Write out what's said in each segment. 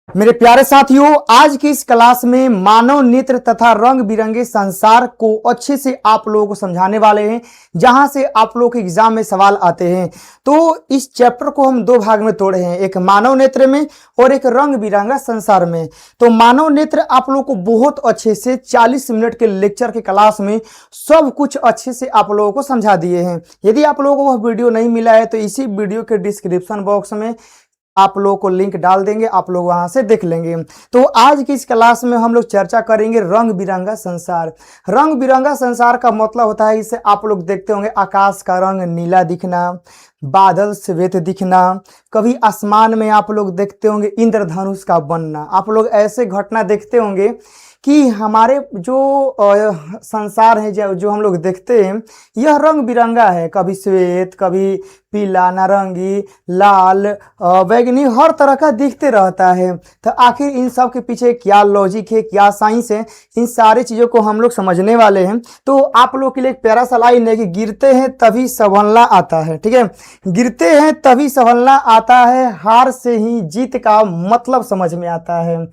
मेरे प्यारे साथियों, आज की इस क्लास में मानव नेत्र तथा रंग बिरंगे संसार को अच्छे से आप लोगों को समझाने वाले हैं, जहां से आप लोगों के एग्जाम में सवाल आते हैं। तो इस चैप्टर को हम दो भाग में तोड़े हैं, एक मानव नेत्र में और एक रंग बिरंगा संसार में। तो मानव नेत्र आप लोगों को बहुत अच्छे से 40 मिनट के लेक्चर के क्लास में सब कुछ अच्छे से आप लोगों को समझा दिए हैं। यदि आप लोगों को वह वीडियो नहीं मिला है तो इसी वीडियो के डिस्क्रिप्शन बॉक्स में आप लोगों को लिंक डाल देंगे, आप लोग वहां से देख लेंगे। तो आज की इस क्लास में हम लोग चर्चा करेंगे रंग बिरंगा संसार। रंग बिरंगा संसार का मतलब होता है, इसे आप लोग देखते होंगे आकाश का रंग नीला दिखना, बादल श्वेत दिखना, कभी आसमान में आप लोग देखते होंगे इंद्रधनुष का बनना। आप लोग ऐसे घटना देखते होंगे कि हमारे जो संसार है जो हम लोग देखते हैं यह रंग बिरंगा है, कभी श्वेत, कभी पीला, नारंगी, लाल, बैंगनी, हर तरह का दिखते रहता है। तो आखिर इन सब के पीछे क्या लॉजिक है, क्या साइंस है, इन सारी चीज़ों को हम लोग समझने वाले हैं। तो आप लोग के लिए एक प्यारा सा लाइन है कि गिरते हैं तभी संभलना आता है। ठीक है, गिरते हैं तभी संभलना आता है, हार से ही जीत का मतलब समझ में आता है।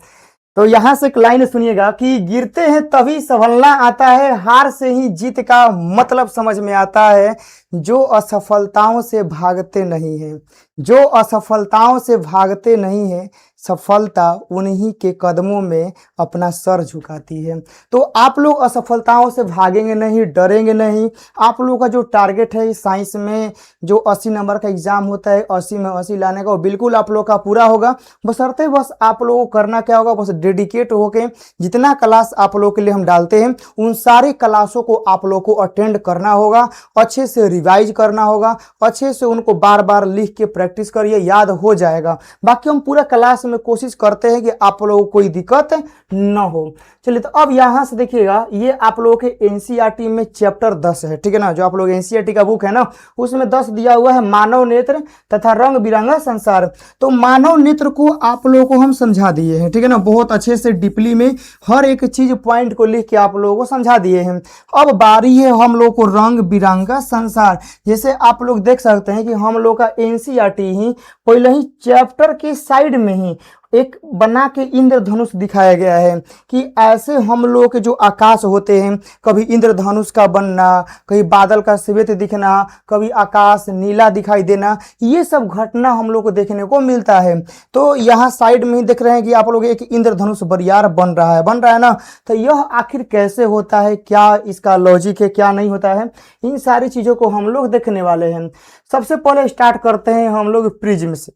तो यहां से एक लाइन सुनिएगा कि गिरते हैं तभी संभलना आता है, हार से ही जीत का मतलब समझ में आता है। जो असफलताओं से भागते नहीं हैं, जो असफलताओं से भागते नहीं हैं, सफलता उन्हीं के कदमों में अपना सर झुकाती है। तो आप लोग असफलताओं से भागेंगे नहीं, डरेंगे नहीं। आप लोगों का जो टारगेट है साइंस में जो 80 नंबर का एग्जाम होता है, 80 में 80 लाने का, वो बिल्कुल आप लोग का पूरा होगा। बशर्ते बस आप लोगों को करना क्या होगा, बस डेडिकेट होके जितना क्लास आप लोगों के लिए हम डालते हैं उन सारे क्लासों को आप लोग को अटेंड करना होगा, अच्छे से रिवाइज करना होगा, अच्छे से उनको बार बार लिख के प्रैक्टिस करिए, याद हो जाएगा। बाकी हम पूरा क्लास में कोशिश करते हैं कि आप लोगों को कोई दिक्कत न हो। चलिए, तो अब यहां से देखिएगा, ये आप लोगों के एनसीईआरटी में चैप्टर 10 है। ठीक है ना, जो आप लोग एनसीईआरटी का बुक है ना, उसमें 10 दिया हुआ है, मानव नेत्र तथा रंग बिरंगा संसार। तो मानव नेत्र को आप लोगों को हम समझा दिए हैं। ठीक है ना, बहुत अच्छे से डीपली में हर एक चीज पॉइंट को लिख के आप लोगों को समझा दिए हैं। अब बारी है हम लोग को रंग बिरंगा संसार। जैसे आप लोग देख सकते हैं कि हम लोग का एनसीईआरटी ही पहले ही चैप्टर के साइड में ही एक बना के इंद्रधनुष दिखाया गया है कि ऐसे हम लोग के जो आकाश होते हैं, कभी इंद्रधनुष का बनना, कभी बादल का श्वेत दिखना, कभी आकाश नीला दिखाई देना, ये सब घटना हम लोग को देखने को मिलता है। तो यहाँ साइड में ही देख रहे हैं कि आप लोग एक इंद्रधनुष बरियार बन रहा है ना। तो यह आखिर कैसे होता है, क्या इसका लॉजिक है, क्या नहीं होता है, इन सारी चीजों को हम लोग देखने वाले हैं। सबसे पहले स्टार्ट करते हैं हम लोग प्रिज्म से।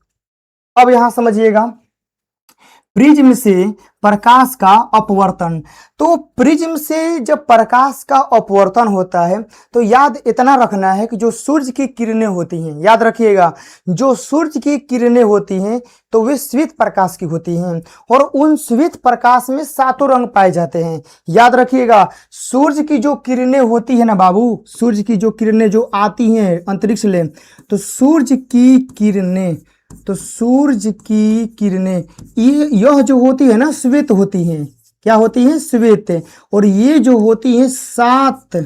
अब यहाँ समझिएगा, प्रिज्म से प्रकाश का अपवर्तन। तो प्रिज्म से जब प्रकाश का अपवर्तन होता है तो याद इतना रखना है कि जो सूर्य की किरणें होती हैं, याद रखिएगा, जो सूर्य की किरणें होती हैं तो वे श्वेत प्रकाश की होती हैं, और उन श्वेत प्रकाश में 7 रंग पाए जाते हैं। याद रखिएगा, सूर्य की जो किरणें होती है ना बाबू, सूर्य की जो किरणें जो आती हैं अंतरिक्ष से, तो सूर्य की किरणें, तो सूर्य की किरणें यह जो होती है ना श्वेत होती हैं। क्या होती हैं? श्वेत। और ये जो होती है 7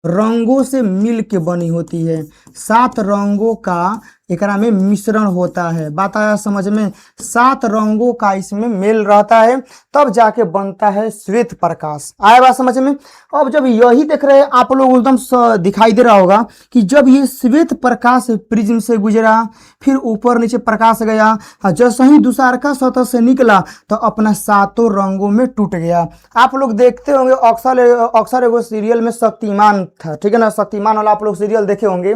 रंगों से मिल के बनी होती है। 7 रंगों का एकरा में मिश्रण होता है। बात आया समझ में? 7 रंगों का इसमें मेल रहता है, तब जाके बनता है श्वेत प्रकाश। आया बात समझ में? अब जब यही देख रहे हैं आप लोग, एकदम दिखाई दे रहा होगा कि जब ये श्वेत प्रकाश प्रिज्म से गुजरा, फिर ऊपर नीचे प्रकाश गया, जैसे ही दूसरा सतह से निकला तो अपना 7 रंगों में टूट गया। आप लोग देखते होंगे अक्सर एगो सीरियल में शक्तिमान था। ठीक है ना, शक्तिमान वाला आप लोग सीरियल देखे होंगे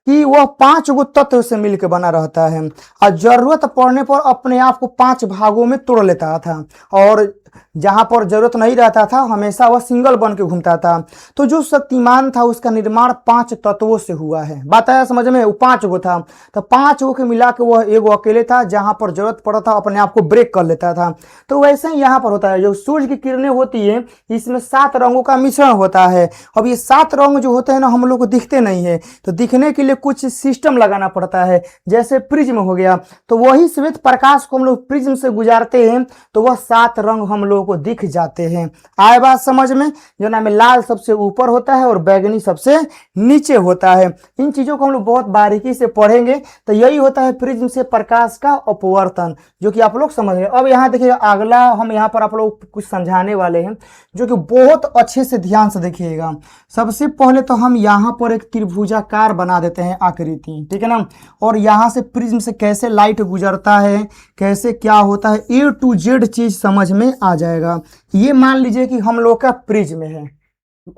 कि वह 5 गो तत्व से मिलकर बना रहता है, और जरूरत पड़ने पर अपने आप को 5 भागों में तोड़ लेता था, और जहां पर जरूरत नहीं रहता था हमेशा वह सिंगल बन के घूमता था। तो जो शक्तिमान था उसका निर्माण 5 तत्वों से हुआ है। बात आया समझ में? वो 5 गो था, तो 5 गो के मिला के वह एगो अकेले था, जहां पर जरूरत पड़ता था अपने आप को ब्रेक कर लेता था। तो वैसे ही यहाँ पर होता है, जो सूर्य की किरणें होती है इसमें 7 रंगों का मिश्रण होता है। अब ये 7 रंग जो होते हैं ना हम लोग को दिखते नहीं है, तो दिखने के लिए कुछ सिस्टम लगाना पड़ता है, जैसे प्रिज्म हो गया, तो वही श्वेत प्रकाश को हम लोग प्रिज्म से गुजारते हैं तो वह 7 रंग हम लोगों को दिख जाते हैं। आए बात समझ में? जो नाम है लाल सबसे ऊपर होता है और बैगनी सबसे नीचे होता है। इन चीजों को हम लोग बहुत बारीकी से पढ़ेंगे। तो यही होता है प्रिज्म से प्रकाश का अपवर्तन, जो कि आप लोग समझ रहे हैं। अब यहाँ देखिएगा, अगला हम यहाँ पर आप लोग कुछ समझाने वाले हैं जो कि बहुत अच्छे से ध्यान से देखिएगा। सबसे पहले तो हम यहाँ पर एक त्रिभुजाकार बना देते हैं आकृति, ठीक है ना। और यहाँ से प्रिज्म से कैसे लाइट गुजरता है, कैसे क्या होता है, A to Z चीज समझ में आ जाएगा। ये मान लीजिए कि हम लोग का प्रिज्म है,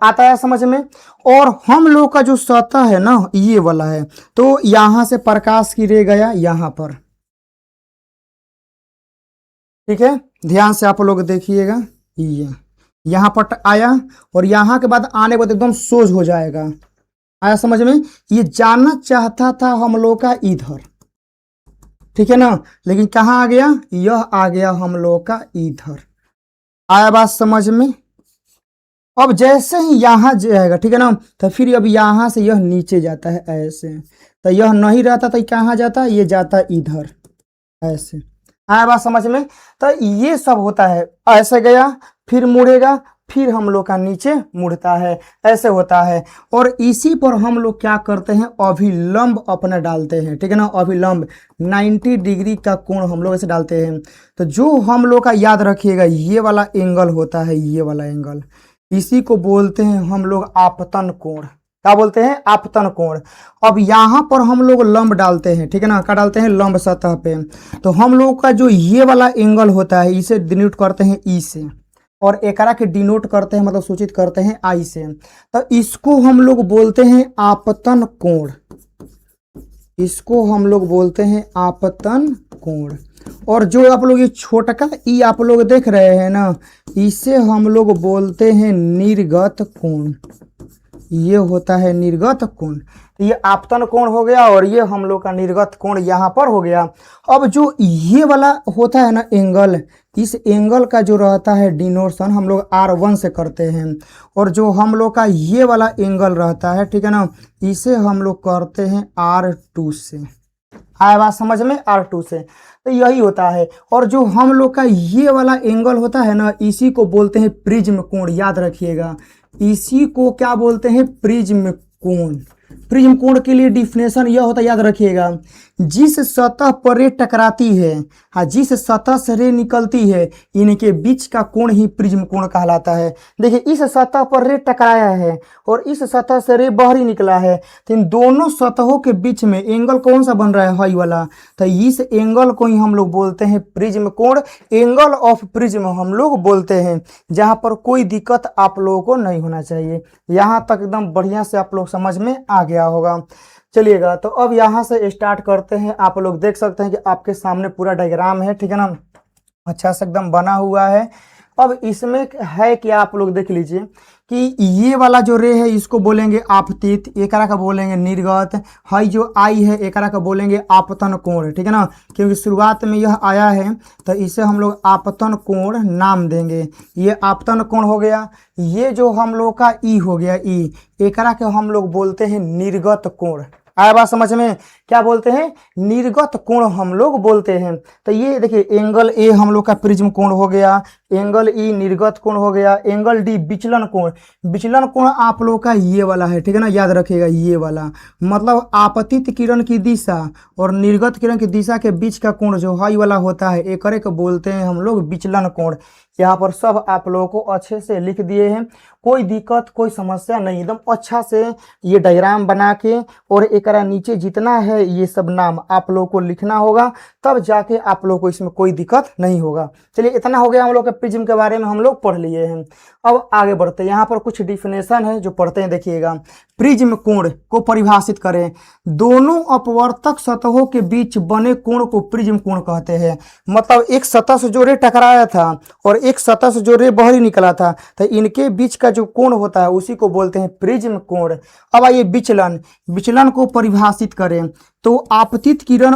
आता है समझ में। और हम लोग का जो सतह है ना, ये वाला है, तो यहां से प्रकाश की रे गया यहाँ पर, ठीक है। ध्यान से आप लोग देखिएगा, ये यहाँ पर आया और यहाँ के बाद आने के बाद एकदम सोज हो जाएगा। आया समझ में? ये जाना चाहता था हम लोग का इधर, ठीक है ना, लेकिन कहाँ आ गया? यह आ गया हम लोग का इधर। आया बात समझ में? अब जैसे ही यहाँ जाएगा, ठीक है ना, तो फिर अब यहाँ से यह नीचे जाता है ऐसे, तो यह नहीं रहता तो कहाँ जाता? ये जाता इधर ऐसे। आया बात समझ में? तो ये सब होता है, ऐसे गया फिर मुड़ेगा, फिर हम लोग का नीचे मुड़ता है, ऐसे होता है। और इसी पर हम लोग क्या करते हैं? अभिलंब अपना डालते हैं, ठीक है ना। अभिलंब 90 डिग्री का कोण हम लोग ऐसे डालते हैं। तो जो हम लोग का याद रखिएगा, ये वाला एंगल होता है, ये वाला एंगल, इसी को बोलते हैं हम लोग आपतन कोण। क्या बोलते हैं? आपतन कोण। अब यहाँ पर हम लोग लंब डालते हैं, ठीक है ना। क्या डालते हैं? लंब सतह पे। तो हम लोग का जो ये वाला एंगल होता है, इसे डिनोट करते हैं ई से, और एकरा के डिनोट करते हैं, मतलब सूचित करते हैं आई से। तो इसको हम लोग बोलते हैं आपतन कोण, इसको हम लोग बोलते हैं आपतन कोण। और जो आप लोग ये छोटा ई आप लोग देख रहे हैं ना, इसे हम लोग बोलते हैं निर्गत कोण। ये होता है निर्गत कोण। ये आपतन कोण हो गया और ये हम लोग का निर्गत कोण यहाँ पर हो गया। अब जो ये वाला होता है ना एंगल, इस एंगल का जो रहता है डिनोशन हम लोग R1 से करते हैं। और जो हम लोग का ये वाला एंगल रहता है, ठीक है ना, इसे हम लोग करते हैं R2 से। आया बात समझ में? R2 से। तो यही होता है। और जो हम लोग का ये वाला एंगल होता है ना, इसी को बोलते हैं प्रिज्म कोण। याद रखिएगा, इसी को क्या बोलते हैं? प्रिज्म कोण। प्रिज्म कोण के लिए डिफिनेशन यह होता है, याद रखिएगा, जिस सतह पर रे टकराती है, हाँ, जिस सतह से रे निकलती है, इनके बीच का कोण ही प्रिज्म कोण कहलाता है। देखिए, इस सतह पर रे टकराया है और इस सतह से रे बाहरी निकला है, तो इन दोनों सतहों के बीच में एंगल कौन सा बन रहा है? हाई वाला। तो इस एंगल को ही हम लोग बोलते हैं प्रिज्म कोण। एंगल ऑफ प्रिज्म हम लोग बोलते हैं, जहां पर कोई दिक्कत आप लोगों को नहीं होना चाहिए। यहाँ तक एकदम बढ़िया से आप लोग समझ में आ गया होगा। चलिएगा, तो अब यहाँ से स्टार्ट करते हैं। आप लोग देख सकते हैं कि आपके सामने पूरा डायग्राम है, ठीक है ना, अच्छा से एकदम बना हुआ है। अब इसमें है कि आप लोग देख लीजिए कि ये वाला जो रे है इसको बोलेंगे आपतित, एकरा का बोलेंगे निर्गत। हाई जो आई है एकरा का बोलेंगे आपतन कोण, ठीक है ना, क्योंकि शुरुआत में यह आया है तो इसे हम लोग आपतन कोण नाम देंगे। ये आपतन कोण हो गया। ये जो हम लोग का ई हो गया, ई, एकरा के हम लोग बोलते हैं निर्गत कोण। आया बात समझ में? क्या बोलते हैं? निर्गत कोण हम लोग बोलते हैं। तो ये देखिए, एंगल ए हम लोग का प्रिज्म कोण हो गया, एंगल ई निर्गत कोण हो गया, एंगल डी विचलन कोण। विचलन कोण आप लोग का ये वाला है, ठीक है ना, याद रखिएगा, ये वाला मतलब आपतित किरण की दिशा और निर्गत किरण की दिशा के बीच का कोण जो हाई वाला होता है, एकरे को बोलते हैं हम लोग विचलन कोण। यहाँ पर सब आप लोगों को अच्छे से लिख दिए हैं, कोई दिक्कत कोई समस्या नहीं, एकदम अच्छा से ये डायग्राम बना के और एकरा नीचे जितना है ये सब नाम आप लोगों को लिखना होगा, तब जाके आप लोगों को इसमें कोई दिक्कत नहीं होगा। चलिए, इतना हो गया हम लोग के प्रिज्म के बारे में, हम लोग पढ़ लिए हैं। अब आगे बढ़ते हैं। यहाँ पर कुछ डिफिनेशन है जो पढ़ते हैं, देखिएगा। प्रिज्म कोण को परिभाषित करें, दोनों अपवर्तक सतहों के बीच बने कोण को प्रिज्म कोण कहते हैं। मतलब एक सतह से जो रे टकराया था और एक सतह से जो रे बाहरी निकला था, तो इनके बीच का जो कोण होता है उसी को बोलते हैं प्रिज्म कोण। अब आइए विचलन, विचलन को परिभाषित करें तो आपतित किरण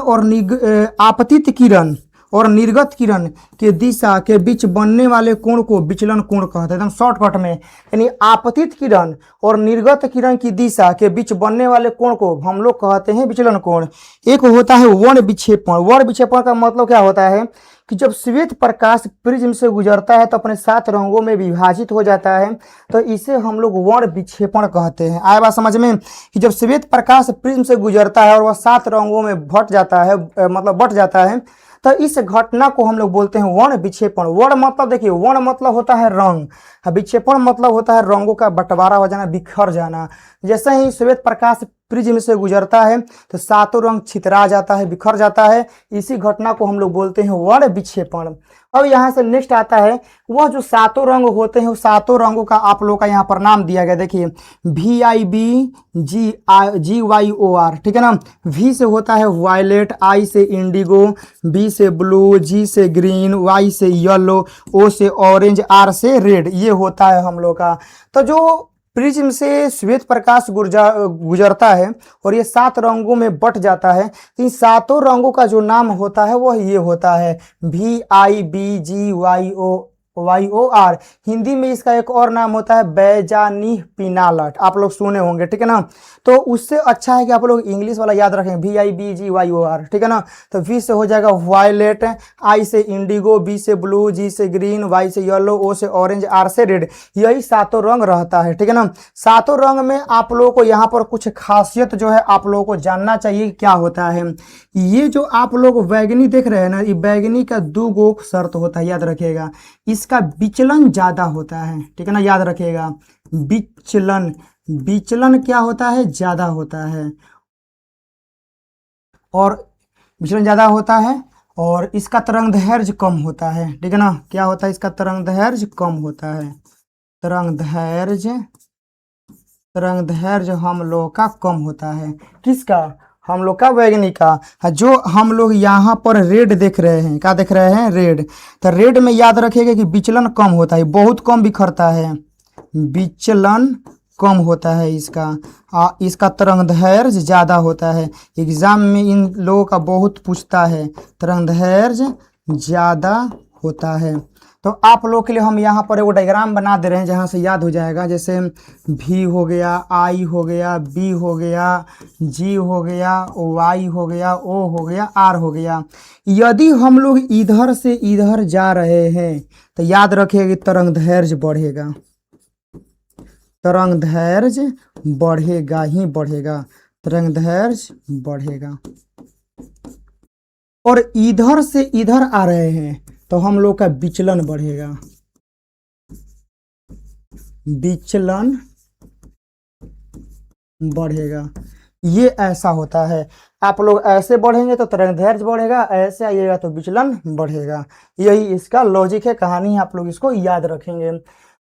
और निर्गत किरण के दिशा के बीच बनने वाले कोण को विचलन कोण कहते हैं। एकदम शॉर्टकट में, यानी आपतित किरण और निर्गत किरण की दिशा के बीच बनने वाले कोण को हम लोग कहते हैं विचलन कोण। एक होता है वर्ण विक्षेपण। वर्ण विक्षेपण का मतलब क्या होता है कि जब श्वेत प्रकाश प्रिज्म से गुजरता है तो अपने 7 रंगों में विभाजित हो जाता है, तो इसे हम लोग वर्ण विक्षेपण कहते हैं। आया बात समझ में कि जब श्वेत प्रकाश प्रिज्म से गुजरता है और वह 7 रंगों में बट जाता है, मतलब बट जाता है, तो इस घटना को हम लोग बोलते हैं वर्ण विक्षेपण। वर्ण मतलब देखिए, वर्ण मतलब होता है रंग, विक्षेपण मतलब होता है रंगों का बंटवारा हो जाना, बिखर जाना। जैसे ही श्वेत प्रकाश प्रिज्म से गुजरता है तो 7 रंग छितरा जाता है, बिखर जाता है। इसी घटना को हम लोग बोलते हैं वर्ण विक्षेपण। अब यहाँ से नेक्स्ट आता है, वह जो 7 रंग होते हैं, उस 7 रंगों का आप लोगों का यहाँ पर नाम दिया गया। देखिए VIBGYOR, ठीक है ना। V से होता है वायलेट, I से इंडिगो, B से ब्लू, G से ग्रीन, Y से येलो, O से ऑरेंज, R से रेड। ये होता है हम लोग का। तो जो प्रिज्म से श्वेत प्रकाश गुजरता है और ये 7 रंगों में बट जाता है, तो इन 7 रंगों का जो नाम होता है वह ये होता है VIBGYOR। हिंदी में इसका एक और नाम होता है बैजानीह पिनालट, आप लोग सुने होंगे, ठीक है ना। तो उससे अच्छा है कि आप लोग इंग्लिश वाला याद रखें, VIBGYOR, ठीक है ना। तो V से हो जाएगा वायलेट, I से इंडिगो, B से ब्लू, G से ग्रीन, Y से येलो, O से ऑरेंज, R से रेड। यही 7 रंग रहता है, ठीक है ना। 7 रंग में आप लोगों को यहाँ पर कुछ खासियत जो है आप लोगों को जानना चाहिए क्या होता है। ये जो आप लोग बैगनी देख रहे हैं ना, ये बैगनी का 2 गो शर्त होता है, याद रखिएगा। इसका विचलन ज्यादा होता है, ठीक है ना, याद रखिएगा। विचलन क्या होता है, ज्यादा होता है, और विचलन ज्यादा होता है, और इसका तरंग दैर्घ्य कम होता है, ठीक है ना। क्या होता है, इसका तरंग दैर्घ्य कम होता है। तरंग दैर्घ्य हम लोग का कम होता है। किसका, हम लोग का बैगनी का। जो हम लोग यहाँ पर रेड देख रहे हैं, क्या देख रहे हैं, रेड। तो रेड में याद रखिएगा कि विचलन कम होता है, बहुत कम बिखरता है, विचलन कम होता है इसका। इसका तरंग दैर्घ्य ज्यादा होता है। एग्जाम में इन लोगों का बहुत पूछता है, तरंग दैर्घ्य ज्यादा होता है। तो आप लोग के लिए हम यहाँ पर वो डायग्राम बना दे रहे हैं जहाँ से याद हो जाएगा। जैसे V हो गया, I हो गया, B हो गया, G हो गया, Y हो गया, O हो गया, R हो गया। यदि हम लोग इधर से इधर जा रहे हैं तो याद रखिए कि तरंग दैर्घ्य बढ़ेगा, तरंग दैर्घ्य बढ़ेगा ही बढ़ेगा, तरंग दैर्घ्य बढ़ेगा। और इधर से इधर आ रहे हैं तो हम लोग का विचलन बढ़ेगा, विचलन बढ़ेगा। ये ऐसा होता है। आप लोग ऐसे बढ़ेंगे तो तरंग दैर्घ्य बढ़ेगा, ऐसे आइएगा तो विचलन बढ़ेगा। यही इसका लॉजिक है, कहानी है, आप लोग इसको याद रखेंगे।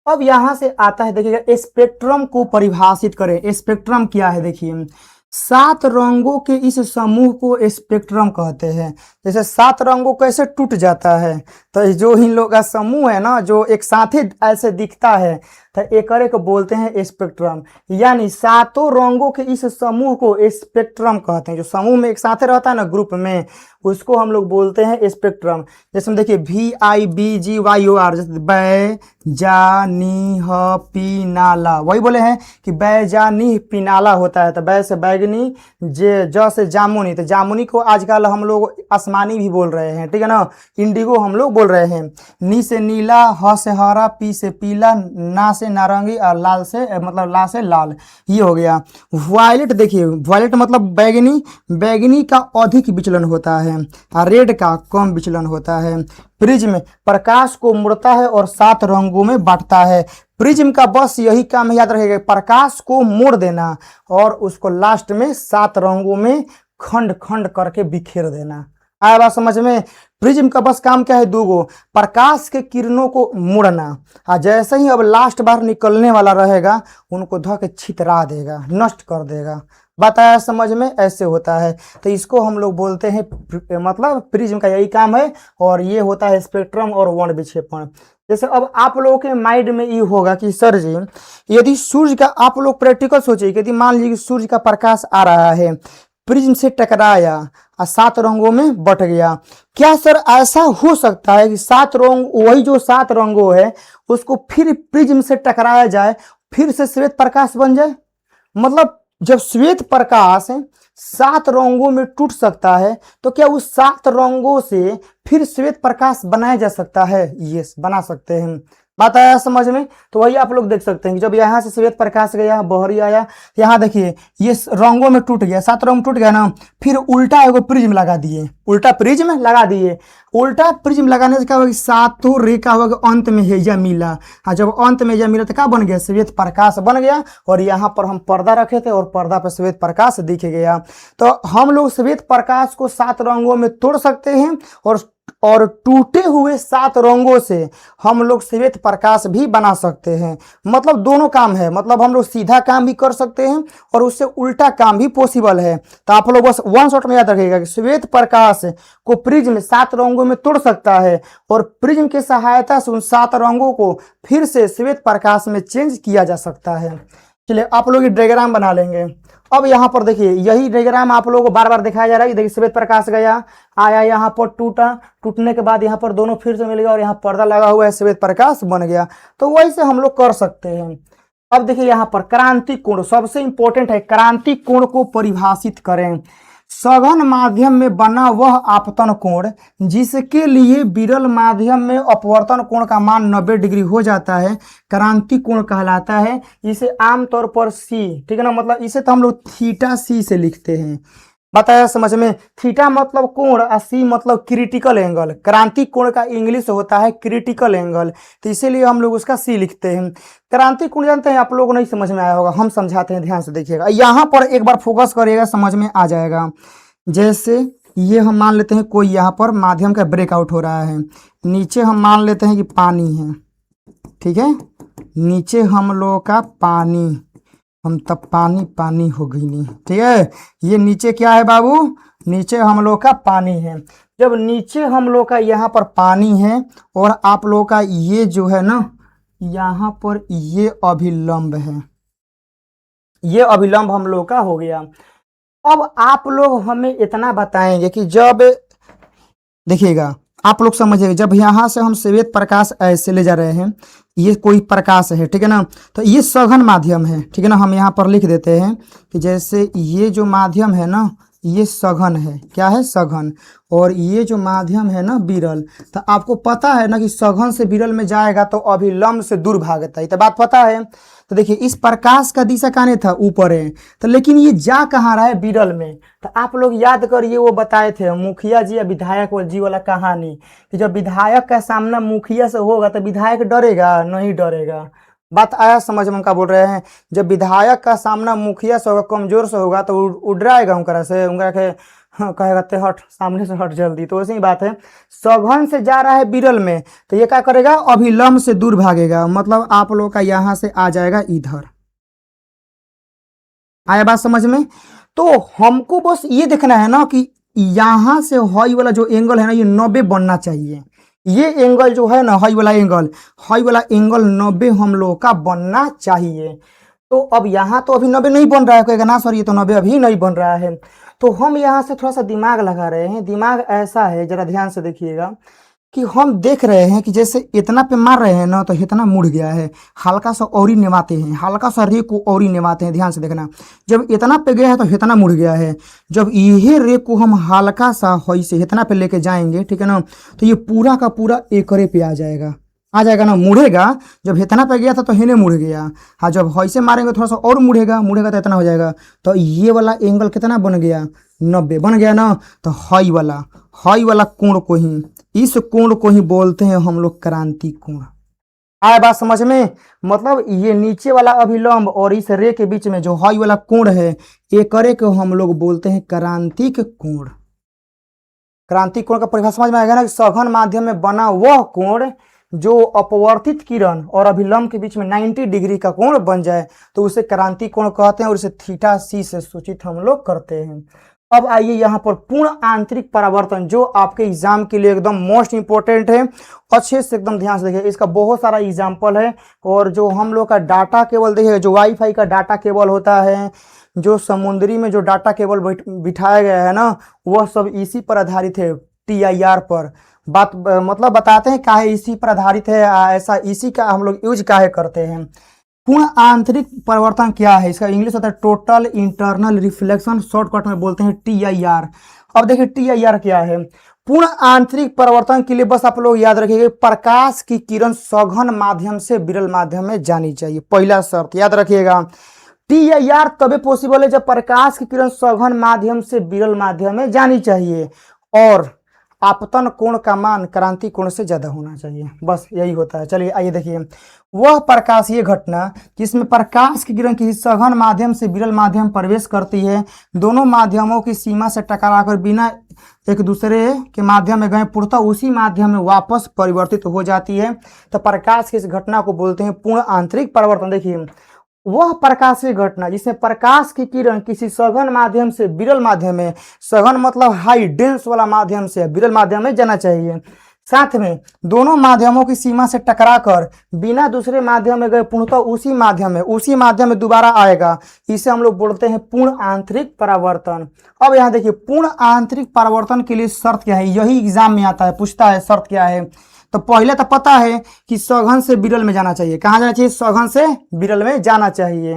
अब यहां से आता है, देखिएगा, स्पेक्ट्रम को परिभाषित करें। स्पेक्ट्रम क्या है, देखिए, 7 रंगों के इस समूह को स्पेक्ट्रम कहते हैं। जैसे 7 रंगों कैसे टूट जाता है, तो जो इन लोग का समूह है ना, जो एक साथ ही ऐसे दिखता है, तो एक को बोलते हैं स्पेक्ट्रम। यानी 7 रंगों के इस समूह को स्पेक्ट्रम कहते हैं। जो समूह में एक साथ रहता है ना, ग्रुप में, उसको हम लोग बोलते हैं स्पेक्ट्रम। जैसे देखिए VIBGYOR, जैसे बैजानीह पिनाला, वही बोले हैं कि बैजानीह पिनाला होता है। तो बै से बैगनी, ज से जामुनी, तो जामुनी को आजकल हम लोग आसमानी भी बोल रहे हैं, ठीक है ना, इंडिगो हम लोग बोल रहे हैं। नी से नीला, ह से हरा, पी से पीला, ना से नारंगी, और लाल से मतलब ला से लाल। ये हो गया। वायलेट, देखिए, वायलेट मतलब बैगनी, बैगनी का अधिक विचलन होता है और रेड का कम विचलन होता है। प्रिज्म प्रकाश को मुड़ता है और 7 रंगों में बांटता है। प्रिज्म का बस यही काम है, याद रखिएगा, प्रकाश को मोड़ देना और उसको लास्ट में 7 रंगों में खंड खंड करके बिखेर देना। आया बात समझ में। प्रिज्म का बस काम क्या है, 2 गो, प्रकाश के किरणों को मोड़ना, जैसे ही अब लास्ट बार निकलने वाला रहेगा उनको धो के छितरा देगा, नष्ट कर देगा। बताया समझ में, ऐसे होता है। तो इसको हम लोग बोलते हैं, मतलब प्रिज्म का यही काम है, और ये होता है स्पेक्ट्रम और वर्ण विक्षेपण। जैसे अब आप लोगों के माइंड में ये होगा कि सर जी, यदि सूर्य का, आप लोग प्रैक्टिकल सोचिए कि यदि मान लीजिए कि सूर्य का प्रकाश आ रहा है, प्रिज्म से टकराया और 7 रंगों में बट गया। क्या सर ऐसा हो सकता है कि 7 रंग, वही जो 7 रंगों है उसको फिर प्रिज्म से टकराया जाए, फिर से श्वेत प्रकाश बन जाए? मतलब जब श्वेत प्रकाश 7 रंगों में टूट सकता है तो क्या उस 7 रंगों से फिर श्वेत प्रकाश बनाया जा सकता है? यस, बना सकते हैं। बात आया समझ में? तो वही आप लोग देख सकते हैं कि जब यहाँ से श्वेत प्रकाश गया, बहरी आया, यहाँ देखिए ये रंगों में टूट गया, 7 रंग टूट गया ना, फिर उल्टा एगो प्रिज्म लगा दिए, उल्टा प्रिज्म लगा दिए। उल्टा प्रिज्म लगाने से क्या होगा कि 7 रे का होगा अंत में हेजा मिला। हाँ, जब अंत में हेजा मिला तो क्या बन गया? श्वेत प्रकाश बन गया। और यहाँ पर हम पर्दा रखे थे और पर्दा पर श्वेत प्रकाश दिख गया। तो हम लोग श्वेत प्रकाश को 7 रंगों में तोड़ सकते हैं और टूटे हुए 7 रंगों से हम लोग श्वेत प्रकाश भी बना सकते हैं। मतलब दोनों काम है, मतलब हम लोग सीधा काम भी कर सकते हैं और उससे उल्टा काम भी पॉसिबल है। तो आप लोग बस वन शॉट में याद रखिएगा कि श्वेत प्रकाश को प्रिज्म 7 रंगों में तोड़ सकता है और प्रिज्म की सहायता से उन 7 रंगों को फिर से श्वेत प्रकाश में चेंज किया जा सकता है। चलिए आप लोग डायग्राम बना लेंगे। अब यहाँ पर देखिए यही डायग्राम आप लोगों को बार बार दिखाया जा रहा है। देखिए श्वेत प्रकाश गया, आया, यहाँ पर टूटा, टूटने के बाद यहाँ पर दोनों फिर से मिल गया और यहाँ पर्दा लगा हुआ है, श्वेत प्रकाश बन गया। तो वैसे हम लोग कर सकते हैं। अब देखिए यहाँ पर क्रांति कोण सबसे इंपॉर्टेंट है। क्रांति कोण को परिभाषित करें। सघन माध्यम में बना वह आपतन कोण जिसके लिए विरल माध्यम में अपवर्तन कोण का मान 90 डिग्री हो जाता है, क्रांति कोण कहलाता है। इसे आमतौर पर सी, ठीक है ना, मतलब इसे तो हम लोग थीटा सी से लिखते हैं। बताया समझ में? थीटा मतलब कोण और सी मतलब क्रिटिकल एंगल। क्रांति कोण का इंग्लिश होता है क्रिटिकल एंगल, तो इसीलिए हम लोग उसका सी लिखते हैं। क्रांति कोण जानते हैं आप लोगों को नहीं समझ में आया होगा, हम समझाते हैं, ध्यान से देखिएगा। यहाँ पर एक बार फोकस करिएगा, समझ में आ जाएगा। जैसे ये हम मान लेते हैं कोई यहाँ पर माध्यम का ब्रेकआउट हो रहा है, नीचे हम मान लेते हैं कि पानी है, ठीक है, नीचे हम लोगों का पानी, हम तब पानी पानी हो गई नहीं, ठीक है। ये नीचे क्या है बाबू? नीचे हम लोग का पानी है। जब नीचे हम लोग का यहाँ पर पानी है और आप लोग का ये जो है ना यहाँ पर ये अभिलंब है, ये अभिलंब हम लोग का हो गया। अब आप लोग हमें इतना बताएंगे कि जब देखिएगा आप लोग समझिएगा, जब यहाँ से हम श्वेत प्रकाश ऐसे ले जा रहे हैं, ये कोई प्रकाश है, ठीक है ना, तो ये सघन माध्यम है, ठीक है ना। हम यहाँ पर लिख देते हैं कि जैसे ये जो माध्यम है ना ये सघन है, क्या है? सघन। और ये जो माध्यम है ना विरल, तो आपको पता है ना कि सघन से विरल में जाएगा तो अभिलंब से दूर भागता है, तो बात पता है। तो देखिए इस प्रकाश का दिशा कहाँ था? ऊपर है, तो लेकिन ये जा कहाँ रहा है? विरल में। तो आप लोग याद करिए वो बताए थे मुखिया जी या विधायक जी वाला कहानी कि जब विधायक का सामना मुखिया से होगा तो विधायक डरेगा? नहीं डरेगा। बात आया समझ में? का बोल रहे हैं जब विधायक का सामना मुखिया से होगा, कमजोर से होगा तो उड़ाएगा उनकरा से, उनकरा के कहेगा ते हट, सामने से हट जल्दी। तो वैसे ही बात है, सघन से जा रहा है विरल में तो ये क्या करेगा? अभिलंब से दूर भागेगा। मतलब आप लोग का यहाँ से आ जाएगा इधर। आया बात समझ में? तो हमको बस ये देखना है ना कि यहाँ से हाई वाला जो एंगल है ना ये 90 बनना चाहिए। ये एंगल जो है ना हाई वाला एंगल 90 हम लोग का बनना चाहिए। तो अब यहाँ तो अभी 90 नहीं बन रहा है, कहेगा ना सर ये तो 90 अभी नहीं बन रहा है। तो हम यहाँ से थोड़ा सा दिमाग लगा रहे हैं। दिमाग ऐसा है, जरा ध्यान से देखिएगा कि हम देख रहे हैं कि जैसे इतना पे मार रहे हैं ना तो इतना मुड़ गया है, हल्का सा और ही निभाते हैं, हल्का सा रे को और ही निभाते हैं। ध्यान से देखना, जब इतना पे गया है तो इतना मुड़ गया है। जब ये रे को हम हल्का सा हई से इतना पे लेके जाएंगे, ठीक है ना, तो ये पूरा का पूरा एकरे पे आ जाएगा ना, मुड़ेगा। जब इतना पे गया था तो हिने मुड़ गया। हाँ, जब हई से मारेंगे थोड़ा सा और मुड़ेगा तो इतना हो जाएगा। तो ये वाला एंगल कितना बन गया? 90 बन गया ना। तो हई वाला कोण को ही, इस कोण को ही बोलते हैं हम लोग क्रांति कोण। आया बात समझ में? मतलब ये नीचे वाला अभिलंब और इस रे के बीच में जो हई वाला कोण है, एकरे को हम लोग बोलते हैं क्रांतिक कोण। क्रांतिक कोण का परिभाषा समझ में आएगा ना कि सघन माध्यम में बना वह कोण जो अपवर्तित किरण और अभिलंब के बीच में 90 डिग्री का कोण बन जाए तो उसे क्रांति कोण कहते हैं और इसे थीटा सी से सूचित हम लोग करते हैं। अब आइए यहाँ पर पूर्ण आंतरिक परावर्तन, जो आपके एग्जाम के लिए एकदम मोस्ट इंपोर्टेंट है। अच्छे से एकदम ध्यान से देखिए, इसका बहुत सारा एग्जाम्पल है। और जो हम लोग का डाटा केबल देखिएगा, जो वाईफाई का डाटा केबल होता है जो समुद्री में जो डाटा केबल बिठाया गया है ना, वह सब इसी पर आधारित है, TIR पर। मतलब बताते हैं काहे इसी पर आधारित है, ऐसा इसी का हम लोग यूज काहे करते हैं। पूर्ण आंतरिक परिवर्तन क्या है, इसका इंग्लिश होता है टोटल इंटरनल रिफ्लेक्शन, शॉर्टकट में बोलते हैं TIR। अब देखिए TIR क्या है। पूर्ण आंतरिक परिवर्तन के लिए बस आप लोग याद रखिएगा, प्रकाश की किरण सघन माध्यम से विरल माध्यम में जानी चाहिए, पहला शर्त याद रखिएगा। TIR तभी पॉसिबल है जब प्रकाश की किरण सघन माध्यम से विरल माध्यम में जानी चाहिए, और आपतन कोण का मान क्रांति कोण से ज्यादा होना चाहिए, बस यही होता है। चलिए आइए देखिए, वह प्रकाशीय घटना जिसमें प्रकाश की किरण किसी सघन माध्यम से विरल माध्यम प्रवेश करती है, दोनों माध्यमों की सीमा से टकराकर बिना एक दूसरे के माध्यम में गए पूर्णतः उसी माध्यम में वापस परिवर्तित हो जाती है, तो प्रकाश की इस घटना को बोलते हैं पूर्ण आंतरिक परिवर्तन। देखिए, वह प्रकाशीय घटना जिसमें प्रकाश की किरण किसी सघन माध्यम से विरल माध्यम में, सघन मतलब हाई डेंस वाला माध्यम से विरल माध्यम में जाना चाहिए, साथ में दोनों माध्यमों की सीमा से टकराकर बिना दूसरे माध्यम में गए पूर्णतः उसी माध्यम में दोबारा आएगा, इसे हम लोग बोलते हैं पूर्ण आंतरिक परावर्तन। अब यहाँ देखिए, पूर्ण आंतरिक परावर्तन के लिए शर्त क्या है, यही एग्जाम में आता है, पूछता है शर्त क्या है। तो पहले तो पता है कि सघन से विरल में जाना चाहिए, कहाँ जाना चाहिए, सघन से विरल में जाना चाहिए।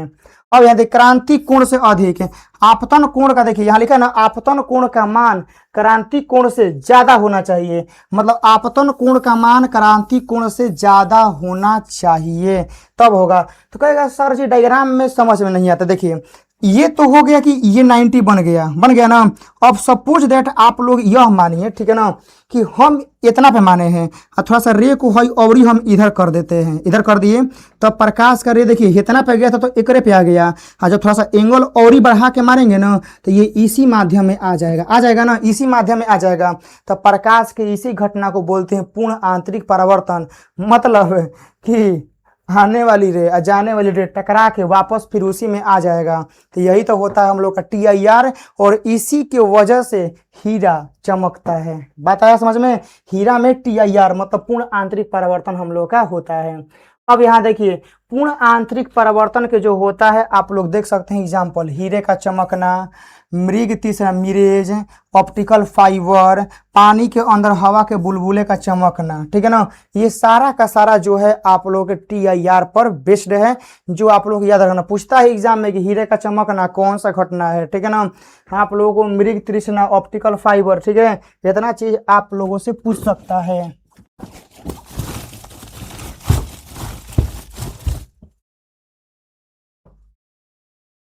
अब यहाँ देखिए, क्रांति कोण से अधिक है, आपतन कोण का देखिए यहाँ लिखा है ना, आपतन कोण का मान क्रांति कोण से ज्यादा होना चाहिए, मतलब आपतन कोण का मान क्रांति कोण से ज्यादा होना चाहिए, तब होगा। तो कहेगा सर जी डायग्राम में समझ में नहीं आता। देखिए, ये तो हो गया कि ये 90 बन गया ना। अब सपोज दैट आप लोग यह मानिए, ठीक है ना, कि हम इतना पे माने हैं और थोड़ा सा रे को हाई और हम इधर कर देते हैं, इधर कर दिए, तो प्रकाश का रे देखिए इतना पे गया था तो एकरे पे आ गया, और जब थोड़ा सा एंगल और बढ़ा के मारेंगे ना तो ये इसी माध्यम में आ जाएगा ना, इसी माध्यम में आ जाएगा। तो प्रकाश के इसी घटना को बोलते हैं पूर्ण आंतरिक परावर्तन, मतलब कि आने वाली रे और जाने वाली रे टकरा के वापस फिर उसी में आ जाएगा। तो यही तो होता है हम लोग का TIR, और इसी के वजह से हीरा चमकता है। बात आया समझ में, हीरा में TIR मतलब पूर्ण आंतरिक परावर्तन हम लोग का होता है। अब यहाँ देखिए, पूर्ण आंतरिक परावर्तन के जो होता है आप लोग देख सकते हैं एग्जाम्पल, हीरे का चमकना, मृग तीसरा मिरेज, ऑप्टिकल फाइबर, पानी के अंदर हवा के बुलबुले का चमकना, ठीक है ना, ये सारा का सारा जो है आप लोगों के TIR पर बेस्ड है, जो आप लोग याद रखना। पूछता है एग्जाम में कि हीरे का चमकना कौन सा घटना है, ठीक है ना, आप लोगों को मृग तृष्णा, ऑप्टिकल फाइबर, ठीक है, इतना चीज आप लोगों से पूछ सकता है।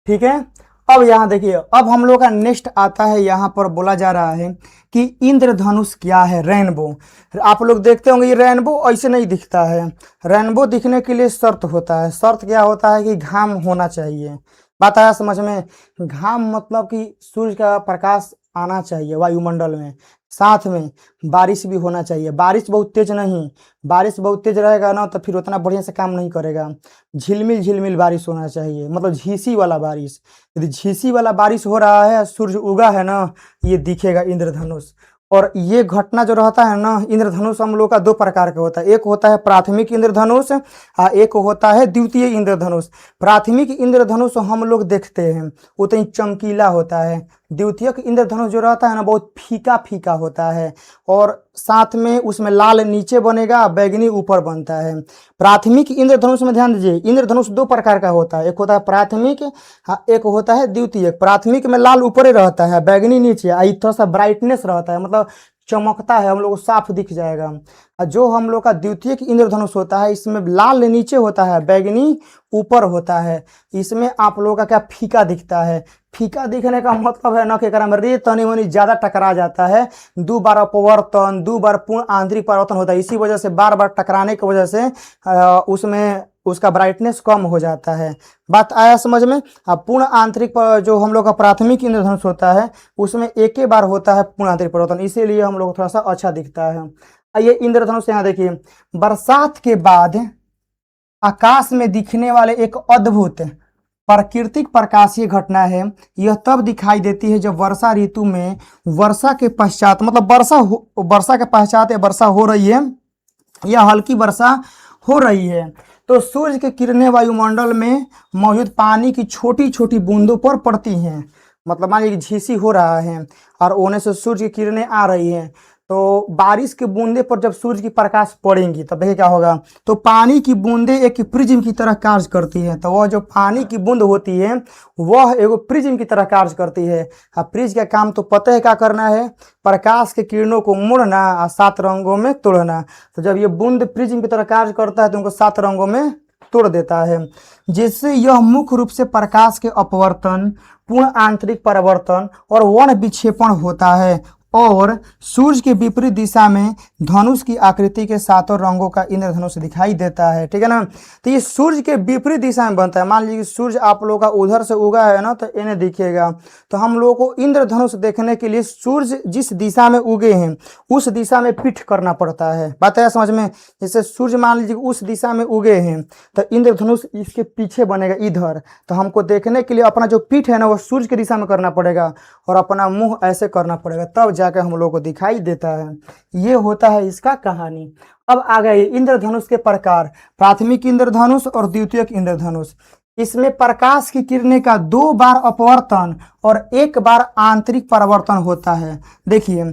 ठीक है, अब यहाँ देखिए, अब हम लोग का नेक्स्ट आता है, यहाँ पर बोला जा रहा है कि इंद्रधनुष क्या है, रेनबो। आप लोग देखते होंगे ये रेनबो ऐसे नहीं दिखता है, रेनबो दिखने के लिए शर्त होता है। शर्त क्या होता है कि घाम होना चाहिए। बात आया समझ में, घाम मतलब कि सूर्य का प्रकाश आना चाहिए वायुमंडल में, साथ में बारिश भी होना चाहिए। बारिश बहुत तेज नहीं, बारिश बहुत तेज रहेगा ना तो फिर उतना बढ़िया से काम नहीं करेगा। झिलमिल झिलमिल बारिश होना चाहिए, मतलब झीसी वाला बारिश। यदि झीसी वाला बारिश हो रहा है, सूर्य उगा है ना, ये दिखेगा इंद्रधनुष। और ये घटना जो रहता है ना, इंद्रधनुष हम लोग का दो प्रकार का होता है, एक होता है प्राथमिक इंद्रधनुष और एक होता है द्वितीय इंद्रधनुष। प्राथमिक इंद्रधनुष हम लोग देखते हैं उतना ही चमकीला होता है, द्वितीयक इंद्रधनुष जो रहता है ना बहुत फीका फीका होता है, और साथ में उसमें लाल नीचे बनेगा, बैगनी ऊपर बनता है। प्राथमिक इंद्रधनुष में ध्यान दीजिए, इंद्रधनुष दो प्रकार का होता है, एक होता है प्राथमिक, एक होता है द्वितीयक। प्राथमिक में लाल ऊपर रहता है, बैगनी नीचे, थोड़ा सा ब्राइटनेस रहता है, मतलब चमकता है, हम लोग को साफ दिख जाएगा। और जो हम लोग का द्वितीयक इंद्रधनुष होता है, इसमें लाल नीचे होता है, बैगनी ऊपर होता है। इसमें आप लोगों का क्या फीका दिखता है। फीका दिखने का मतलब है ना कि अगर रे तनी मनी ज्यादा टकरा जाता है, दो बार अपवर्तन, दो बार पूर्ण आंतरिक परिवर्तन होता है, इसी वजह से बार बार टकराने की वजह से उसमें उसका ब्राइटनेस कम हो जाता है। बात आया समझ में। अब पूर्ण आंतरिक जो हम लोग का प्राथमिक इंद्रधनुष होता है उसमें एक ही बार होता है पूर्ण आंतरिक परिवर्तन, इसीलिए हम लोग थोड़ा सा अच्छा दिखता है। ये इंद्रधनुष यहाँ देखिए, बरसात के बाद आकाश में दिखने वाले एक अद्भुत प्राकृतिक प्रकाशीय घटना है। यह तब दिखाई देती है जब वर्षा ऋतु में वर्षा के पश्चात, मतलब वर्षा के पश्चात वर्षा हो रही है या हल्की वर्षा हो रही है, तो सूर्य की किरणें वायुमंडल में मौजूद पानी की छोटी छोटी बूंदों पर पड़ती हैं। मतलब मान लीजिए झीसी हो रहा है और ओने से सूर्य की किरणें आ रही हैं, तो बारिश की बूंदे पर जब सूर्य की प्रकाश पड़ेंगी तब देखिए क्या होगा, तो पानी की बूंदे एक प्रिज्म की तरह कार्य करती है। तो वह जो पानी की बूंद होती है वह एगो प्रिज्म की तरह कार्य करती है। अब प्रिज्म का काम तो पता है क्या करना है, प्रकाश के किरणों को मोड़ना और 7 रंगों में तोड़ना। तो जब ये बूंद प्रिज्म की तरह कार्य करता है तो उनको 7 रंगों में तोड़ देता है, जिससे यह मुख्य रूप से प्रकाश के अपवर्तन, पूर्ण आंतरिक परावर्तन और वर्ण विक्षेपण होता है। और सूर्य के विपरीत दिशा में धनुष की आकृति के 7 रंगों का इंद्रधनुष दिखाई देता है। ठीक है ना। तो ये सूर्य के विपरीत दिशा में बनता है। मान लीजिए सूर्य आप लोगों का उधर से उगा है ना, तो इन्हें दिखेगा। तो हम लोगों को इंद्रधनुष देखने के लिए सूर्य जिस दिशा में उगे हैं उस दिशा में पीठ करना पड़ता है। बात है समझ में। जैसे सूर्य मान लीजिए उस दिशा में उगे हैं तो इंद्रधनुष इसके पीछे बनेगा इधर। तो हमको देखने के लिए अपना जो पीठ है ना वो सूर्य की दिशा में करना पड़ेगा और अपना मुंह ऐसे करना पड़ेगा, तब जाकर हम लोग को दिखाई देता है। ये होता है इसका कहानी। अब आ गए इंद्रधनुष के प्रकार, प्राथमिक इंद्रधनुष और द्वितीयक इंद्रधनुष। इसमें प्रकाश की किरणें का 2 बार अपवर्तन और 1 बार आंतरिक परावर्तन होता है। देखिए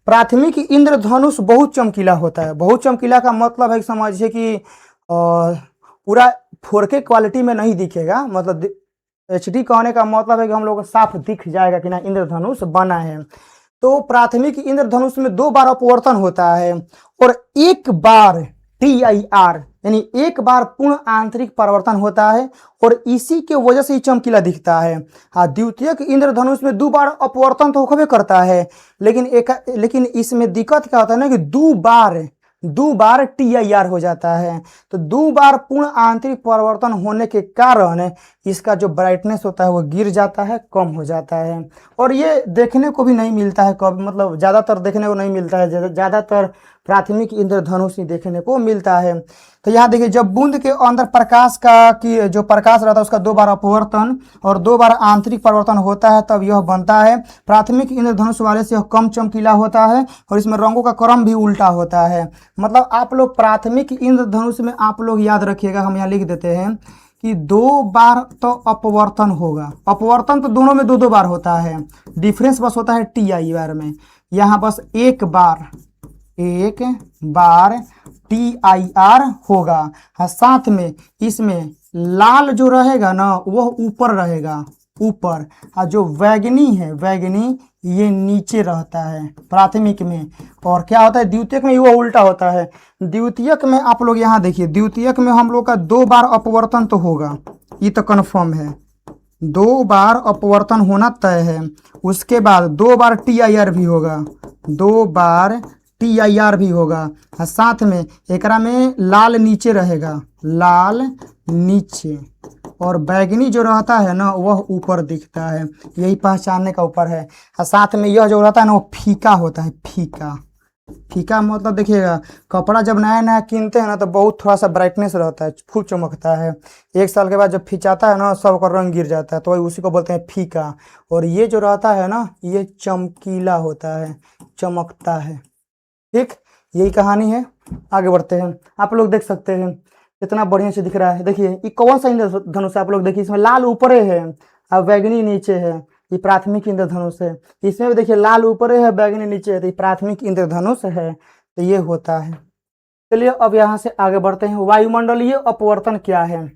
प्राथमिक इंद्रधनुष बहुत चमकीला होता है। बहुत चमकीला का मतलब है समझिए कि पूरा 4K क्वालिटी में नहीं दिखेगा, मतलब HD कहने का मतलब है कि हम लोग को साफ दिख जाएगा कि ना इंद्रधनुष बना है। तो प्राथमिक इंद्रधनुष में 2 बार अपवर्तन होता है और 1 बार TIR यानी 1 बार पूर्ण आंतरिक परावर्तन होता है और इसी के वजह से ही चमकीला दिखता है। हाँ, द्वितीयक इंद्रधनुष में 2 बार अपवर्तन तो होबे करता है, लेकिन इसमें दिक्कत क्या होता है ना कि 2 बार TIR हो जाता है। तो 2 बार पूर्ण आंतरिक परिवर्तन होने के कारण इसका जो ब्राइटनेस होता है वो गिर जाता है, कम हो जाता है। और ये देखने को भी नहीं मिलता है कभी, मतलब ज़्यादातर देखने को नहीं मिलता है। ज़्यादातर प्राथमिक इंद्रधनुष ही देखने को मिलता है। तो यहाँ देखिए जब बूंद के अंदर प्रकाश की जो प्रकाश रहता है उसका 2 बार अपवर्तन और 2 बार आंतरिक परिवर्तन होता है तब यह बनता है। प्राथमिक इंद्रधनुष वाले से यह कम चमकीला होता है और इसमें रंगों का क्रम भी उल्टा होता है। मतलब आप लोग प्राथमिक इंद्रधनुष में आप लोग याद रखिएगा, हम यहाँ लिख देते हैं कि 2 बार तो अपवर्तन होगा। अपवर्तन तो दोनों में 2 बार होता है, डिफरेंस बस होता है TIR में। यहाँ बस 1 बार TIR होगा। हाँ, साथ में इसमें लाल जो रहेगा ना वह ऊपर रहेगा, ऊपर। और जो वैगनी ये नीचे रहता है प्राथमिक में। और क्या होता है द्वितीयक में वो उल्टा होता है। द्वितीयक में आप लोग यहाँ देखिए, द्वितीयक में हम लोग का 2 बार अपवर्तन तो होगा, ये तो कन्फर्म है। 2 बार अपवर्तन होना तय है। उसके बाद 2 बार TIR भी होगा, 2 बार TIR भी होगा। और साथ में एकरा में लाल नीचे रहेगा, लाल नीचे, और बैगनी जो रहता है ना वह ऊपर दिखता है। यही पहचानने का ऊपर है। और साथ में यह जो रहता है ना वो फीका होता है। फीका मतलब देखिएगा, कपड़ा जब नया नया कीनते हैं ना तो बहुत थोड़ा सा ब्राइटनेस रहता है, खूब चमकता है। 1 साल के बाद जब खिंचाता है ना सबका रंग गिर जाता है, तो वही उसी को बोलते हैं फीका। और ये जो रहता है ना ये चमकीला होता है, चमकता है। ठीक, यही कहानी है। आगे बढ़ते हैं। आप लोग देख सकते हैं कितना बढ़िया से दिख रहा है। देखिए ये कौन सा इंद्रधनुष है, आप लोग देखिए इसमें लाल ऊपर है और बैगनी नीचे है। ये प्राथमिक इंद्रधनुष है। इसमें भी देखिए लाल ऊपर है, बैगनी नीचे है, तो ये प्राथमिक इंद्रधनुष है। तो ये होता है। चलिए अब यहाँ से आगे बढ़ते हैं। वायुमंडलीय अपवर्तन क्या है।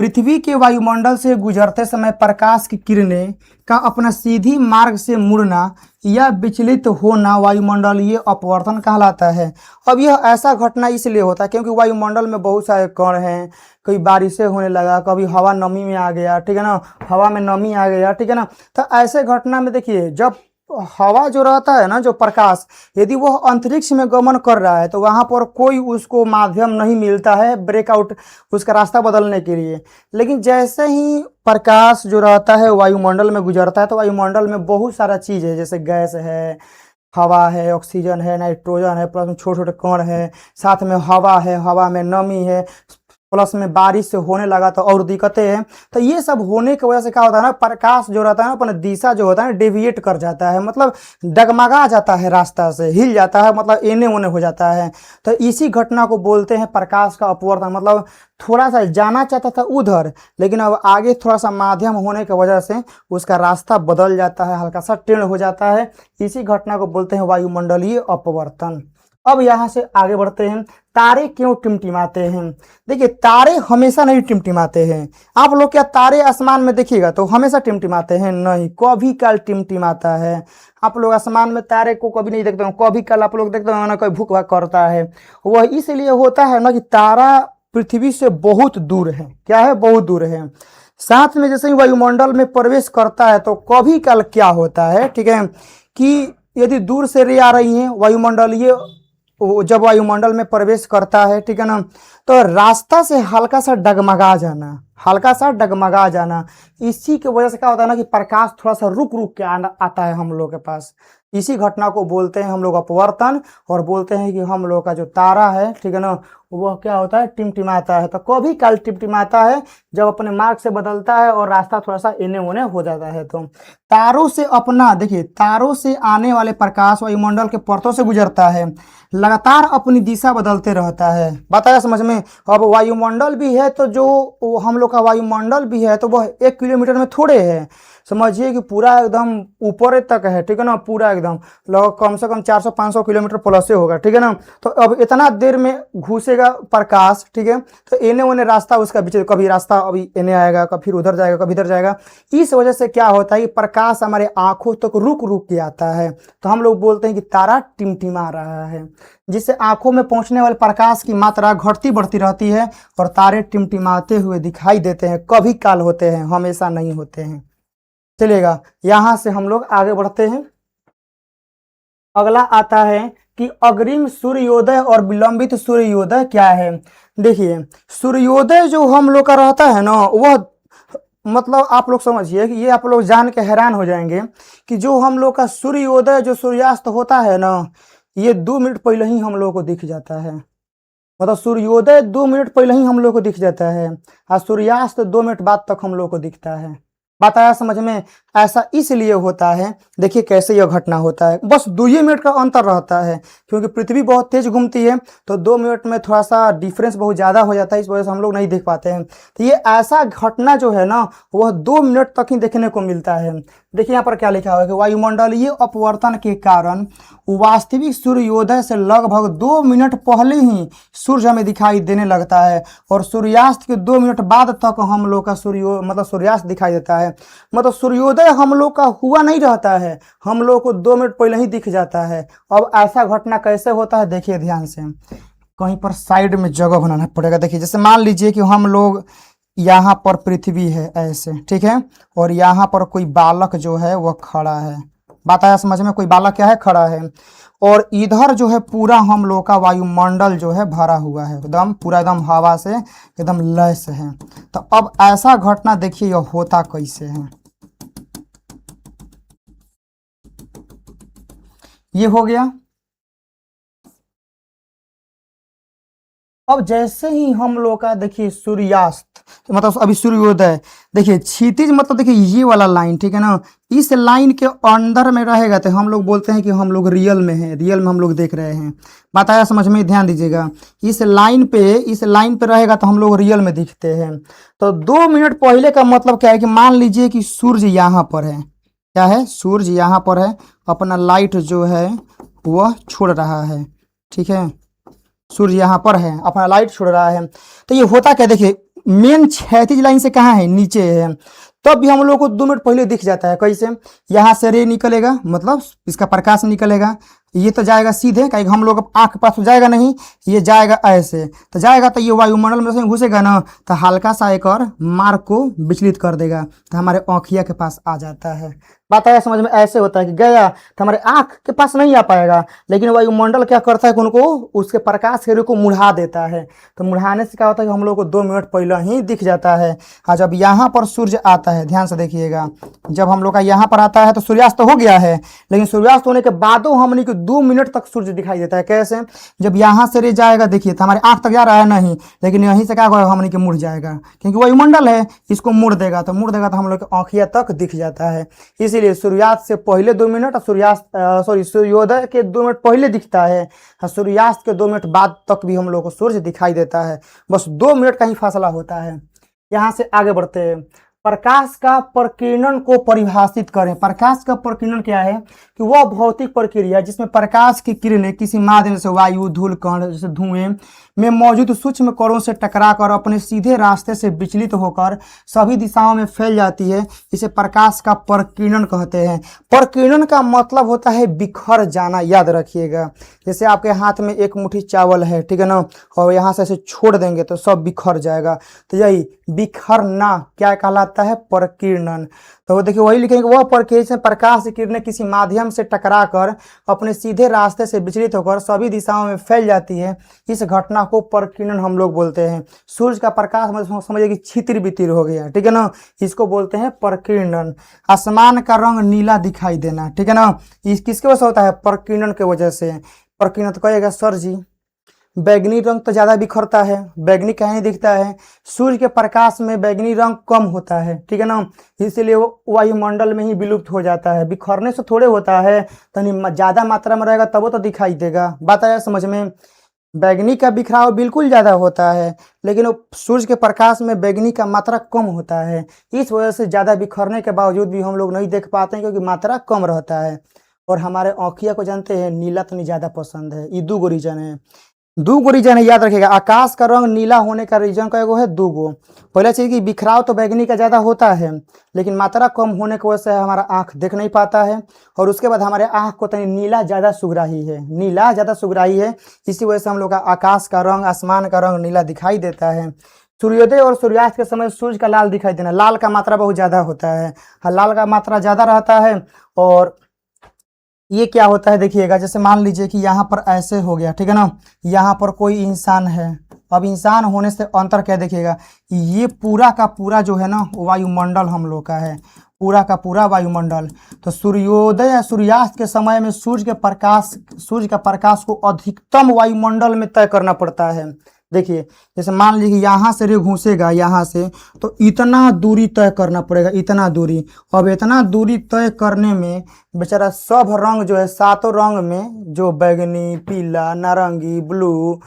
पृथ्वी के वायुमंडल से गुजरते समय प्रकाश की किरणें का अपना सीधी मार्ग से मुड़ना या विचलित होना वायुमंडलीय अपवर्तन कहलाता है। अब यह ऐसा घटना इसलिए होता है क्योंकि वायुमंडल में बहुत सारे कण हैं, कभी बारिशें होने लगा, कभी हवा नमी में आ गया, ठीक है ना, हवा में नमी आ गया, ठीक है ना। तो ऐसे घटना में देखिए जब हवा जो रहता है ना, जो प्रकाश, यदि वह अंतरिक्ष में गमन कर रहा है तो वहां पर कोई उसको माध्यम नहीं मिलता है ब्रेकआउट, उसका रास्ता बदलने के लिए। लेकिन जैसे ही प्रकाश जो रहता है वायुमंडल में गुजरता है तो वायुमंडल में बहुत सारा चीज है, जैसे गैस है, हवा है, ऑक्सीजन है, नाइट्रोजन है, प्लस छोटे छोटे कण है, साथ में हवा है, हवा में नमी है, प्लस में बारिश होने लगा तो और दिक्कतें हैं। तो ये सब होने की वजह से क्या होता है ना, प्रकाश जो रहता है ना अपना दिशा जो होता है डेविएट कर जाता है, मतलब डगमगा जाता है, रास्ता से हिल जाता है, मतलब एने ओने हो जाता है। तो इसी घटना को बोलते हैं प्रकाश का अपवर्तन। मतलब थोड़ा सा जाना चाहता था उधर, लेकिन अब आगे थोड़ा सा माध्यम होने की वजह से उसका रास्ता बदल जाता है, हल्का सा टेढ़ हो जाता है। इसी घटना को बोलते हैं वायुमंडलीय अपवर्तन। अब यहाँ से आगे बढ़ते हैं, तारे क्यों टिमटिमाते हैं। देखिए तारे हमेशा नहीं टिमटिमाते हैं। आप लोग क्या तारे आसमान में देखिएगा तो हमेशा टिमटिमाते हैं? नहीं, कभी काल टिमटिमाता है। आप लोग आसमान में तारे को कभी नहीं देखते हो, कभी काल आप लोग देखते हो ना कोई भूख भाग करता है। वह इसलिए होता है ना कि तारा पृथ्वी से बहुत दूर है। क्या है? बहुत दूर है। साथ में जैसे ही वायुमंडल में प्रवेश करता है तो कभी काल क्या होता है, ठीक है, कि यदि दूर से रे आ रही हैं वायुमंडलीय, जब वायुमंडल में प्रवेश करता है, ठीक है ना, तो रास्ता से हल्का सा डगमगा जाना, हल्का सा डगमगा जाना, इसी की वजह से क्या होता है ना कि प्रकाश थोड़ा सा रुक रुक के आता है हम लोग के पास। इसी घटना को बोलते हैं हम लोग अपवर्तन, और बोलते हैं कि हम लोग का जो तारा है, ठीक है ना, वह क्या होता है, टिमटिमाता है। तो कभी काल टिमटिमाता है जब अपने मार्ग से बदलता है और रास्ता थोड़ा सा इन्हें उन्हें हो जाता है। तो तारों से अपना, देखिए तारों से आने वाले प्रकाश वायुमंडल के परतों से गुजरता है, लगातार अपनी दिशा बदलते रहता है। बताया समझ में? अब वायुमंडल भी है तो जो हम लोग का वायुमंडल भी है तो वह 1 किलोमीटर में थोड़े है, समझिए कि पूरा एकदम ऊपर तक है, ठीक है ना, पूरा एकदम लगभग कम से कम 400-500 किलोमीटर प्लस से होगा, ठीक है ना। तो अब इतना देर में घुसेगा प्रकाश, ठीक है, तो एने ओने रास्ता उसका बीच, कभी रास्ता अभी एने आएगा, कभी फिर उधर जाएगा, कभी इधर जाएगा। इस वजह से क्या होता है कि प्रकाश हमारे आंखों तक रुक रुक के आता है। तो हम लोग बोलते हैं कि तारा टिमटिमा रहा है, जिससे आंखों में पहुंचने वाले प्रकाश की मात्रा घटती बढ़ती रहती है और तारे टिमटिमाते हुए दिखाई देते हैं। कभी काल होते हैं, हमेशा नहीं होते हैं। चलेगा, यहां से हम लोग आगे बढ़ते हैं। अगला आता है कि अग्रिम सूर्योदय और विलंबित सूर्योदय क्या है। देखिए सूर्योदय जो हम लोग का रहता है ना, वह मतलब आप लोग समझिए कि ये आप लोग जान के हैरान हो जाएंगे कि जो हम लोग का सूर्योदय, जो सूर्यास्त होता है ना, ये 2 मिनट पहले ही हम लोग को दिख जाता है। मतलब सूर्योदय 2 मिनट पहले ही हम लोग को दिख जाता है और सूर्यास्त 2 मिनट बाद तक हम लोग को दिखता है। बात आया समझ में? ऐसा इसलिए होता है, देखिए कैसे यह घटना होता है, बस 2 ही मिनट का अंतर रहता है, क्योंकि पृथ्वी बहुत तेज घूमती है तो 2 मिनट में थोड़ा सा डिफरेंस बहुत ज़्यादा हो जाता है, इस वजह से हम लोग नहीं देख पाते हैं। तो ये ऐसा घटना जो है ना, वह 2 मिनट तक ही देखने को मिलता है। देखिए यहाँ पर क्या लिखा हुआ है कि वायुमंडलीय अपवर्तन के कारण वास्तविक सूर्योदय से लगभग 2 मिनट पहले ही सूर्य हमें दिखाई देने लगता है और सूर्यास्त के 2 मिनट बाद तक हम लोग का मतलब सूर्यास्त दिखाई देता है। मतलब सूर्योदय हम लोग का हुआ नहीं रहता है, हम लोग को 2 मिनट पहले ही दिख जाता है। अब ऐसा घटना कैसे होता है, देखिए ध्यान से, कहीं पर साइड में जगह बनाना पड़ेगा। देखिए जैसे मान लीजिए कि हम लोग यहाँ पर पृथ्वी है ऐसे, ठीक है, और यहाँ पर कोई बालक जो है वह खड़ा है। बात आया समझ में? कोई बालक क्या है, खड़ा है, और इधर जो है पूरा हम लोग का वायुमंडल जो है भरा हुआ है, एकदम पूरा एकदम हवा से एकदम लैस है। तो अब ऐसा घटना देखिए यह होता कैसे है। ये हो गया। अब जैसे ही हम लोग का देखिए सूर्यास्त, मतलब अभी सूर्योदय, देखिए क्षितिज मतलब देखिए ये वाला लाइन, ठीक है ना, इस लाइन के अंदर में रहेगा तो हम लोग बोलते हैं कि हम लोग रियल में हैं, रियल में हम लोग देख रहे हैं। बात आया समझ में? ध्यान दीजिएगा, इस लाइन पे रहेगा तो हम लोग रियल में दिखते हैं। तो 2 मिनट पहले का मतलब क्या है कि मान लीजिए कि सूर्य यहाँ पर है, क्या है, सूर्य यहाँ पर है, अपना लाइट जो है वह छोड़ रहा है, ठीक है, सूर्य यहाँ पर है अपना लाइट छोड़ रहा है। तो ये होता क्या, देखिए मेन क्षैतिज लाइन से कहाँ है, नीचे है, तब भी हम लोग को 2 मिनट पहले दिख जाता है। कैसे? यहाँ से रे निकलेगा, मतलब इसका प्रकाश निकलेगा, ये तो जाएगा सीधे, कहीं हम लोग आँख के पास तो जाएगा नहीं, ये जाएगा ऐसे, तो जाएगा तो ये वायुमंडल में घुसेगा ना, तो हल्का सा एक और मार्ग को विचलित कर देगा, तो हमारे आँखिया के पास आ जाता है। बात आया समझ में? ऐसे होता है कि गया तो हमारे आँख के पास नहीं आ पाएगा, लेकिन वायुमंडल क्या करता है कि उनको उसके प्रकाश के को मुढ़ा देता है। तो मुढ़ाने से क्या होता है कि हम लोग को 2 मिनट पहले ही दिख जाता है। और जब यहाँ पर सूर्य आता है, ध्यान से देखिएगा, जब हम लोग का यहाँ पर आता है तो सूर्यास्त हो गया है, लेकिन सूर्यास्त होने के बादों हमने को 2 मिनट तक सूर्य दिखाई देता है। कैसे? जब यहाँ से रे जाएगा, देखिए तो हमारे आंख तक जा रहा है नहीं, लेकिन यहीं से क्या होगा, हमने के मुड़ जाएगा, क्योंकि वायुमंडल है, इसको मुड़ देगा तो हम लोग की आँखिया तक दिख जाता है। इसीलिए सूर्यास्त से पहले 2 मिनट और सूर्योदय के 2 मिनट पहले दिखता है, और सूर्यास्त के 2 मिनट बाद तक भी हम लोग को सूर्य दिखाई देता है। बस 2 मिनट का ही फासला होता है। यहाँ से आगे बढ़ते हैं। प्रकाश का प्रकीर्णन को परिभाषित करें। प्रकाश का प्रकीर्णन क्या है? कि वह भौतिक प्रक्रिया जिसमें प्रकाश की किरणें किसी माध्यम से वायु, धूल कण जैसे धुएं में मौजूद सूक्ष्म कणों से टकराकर अपने सीधे रास्ते से विचलित होकर सभी दिशाओं में फैल जाती है, इसे प्रकाश का प्रकीर्णन कहते हैं। प्रकीर्णन का मतलब होता है बिखर जाना, याद रखिएगा। जैसे आपके हाथ में एक मुट्ठी चावल है, ठीक है ना, और यहाँ से ऐसे छोड़ देंगे तो सब बिखर जाएगा, तो यही बिखरना क्या कहलाता है? प्रकीर्णन। तो देखिए वही लिखेंगे, वह प्रक्रिया प्रकाश की किरणें किसी माध्यम से टकराकर अपने सीधे रास्ते से विचलित होकर सभी दिशाओं में फैल जाती है, इस घटना को प्रकीर्णन हम लोग बोलते हैं। सूर्य का प्रकाश मतलब समझिए कि छितिर बितिर हो गया, ठीक है ना, इसको बोलते हैं प्रकीर्णन। आसमान का रंग नीला दिखाई देना, ठीक है ना, इस किसके वजह से होता है? प्रकीर्णन के वजह से। प्रकीर्णन तो कहेगा सर जी बैगनी रंग तो ज्यादा बिखरता है, बैगनी कहीं नहीं दिखता है। सूर्य के प्रकाश में बैगनी रंग कम होता है, ठीक है ना, इसलिए वो वायुमंडल में ही विलुप्त हो जाता है। बिखरने से थोड़े होता है, तनी ज्यादा मात्रा में रहेगा तब वो तो दिखाई देगा। बात आया समझ में? बैगनी का बिखराव बिल्कुल ज्यादा होता है, लेकिन वो सूर्य के प्रकाश में बैगनी का मात्रा कम होता है, इस वजह से ज्यादा बिखरने के बावजूद भी हम लोग नहीं देख पाते हैं, क्योंकि मात्रा कम रहता है। और हमारे आँखिया को जानते हैं नीला तो नहीं ज्यादा पसंद है, ये 2 रीजन है। 2 रीजन है, याद रखिएगा। आकाश का रंग नीला होने का रीजन का एगो है 2। पहले चीज कि बिखराव तो बैगनी का ज्यादा होता है, लेकिन मात्रा कम होने की वजह से हमारा आंख देख नहीं पाता है, और उसके बाद हमारे आंख को तनी नीला ज्यादा सुगराही है, नीला ज्यादा सुगराही है, इसी वजह से हम लोग का आकाश का रंग, आसमान का रंग नीला दिखाई देता है। सूर्योदय और सूर्यास्त के समय सूर्य का लाल दिखाई देना, लाल का मात्रा बहुत ज्यादा होता है, लाल का मात्रा ज्यादा रहता है। और ये क्या होता है देखिएगा, जैसे मान लीजिए कि यहाँ पर ऐसे हो गया, ठीक है ना, यहाँ पर कोई इंसान है। अब इंसान होने से अंतर क्या देखिएगा, ये पूरा का पूरा जो है ना वायुमंडल हम लोग का है, पूरा का पूरा वायुमंडल। तो सूर्योदय या सूर्यास्त के समय में सूर्य का प्रकाश को अधिकतम वायुमंडल में तय करना पड़ता है। देखिए जैसे मान लीजिए यहाँ से रे घुसेगा, यहाँ से तो इतना दूरी तय करना पड़ेगा, इतना दूरी। अब इतना दूरी तय करने में बेचारा सब रंग जो है, 7 रंग में जो बैगनी, पीला, नारंगी, ब्लू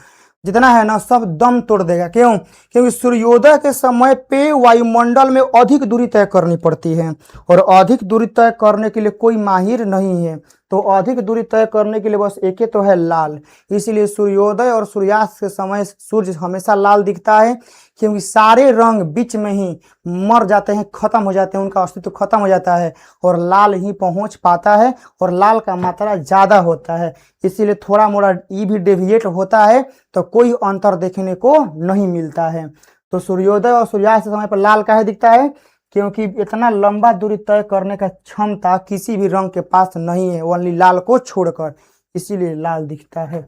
जितना है ना, सब दम तोड़ देगा। क्यों? क्योंकि सूर्योदय के समय पे वायुमंडल में अधिक दूरी तय करनी पड़ती है, और अधिक दूरी तय करने के लिए कोई माहिर नहीं है, तो अधिक दूरी तय करने के लिए बस एक ही तो है, लाल। इसीलिए सूर्योदय और सूर्यास्त के समय सूर्य हमेशा लाल दिखता है, क्योंकि सारे रंग बीच में ही मर जाते हैं, खत्म हो जाते हैं, उनका अस्तित्व खत्म हो जाता है, और लाल ही पहुंच पाता है, और लाल का मात्रा ज्यादा होता है। इसीलिए थोड़ा मोड़ा ये भी डेविएट होता है तो कोई अंतर देखने को नहीं मिलता है। तो सूर्योदय और सूर्यास्त के समय पर लाल काहे दिखता है? क्योंकि इतना लंबा दूरी तय करने का क्षमता किसी भी रंग के पास नहीं है, ओनली लाल को छोड़कर, इसीलिए लाल दिखता है।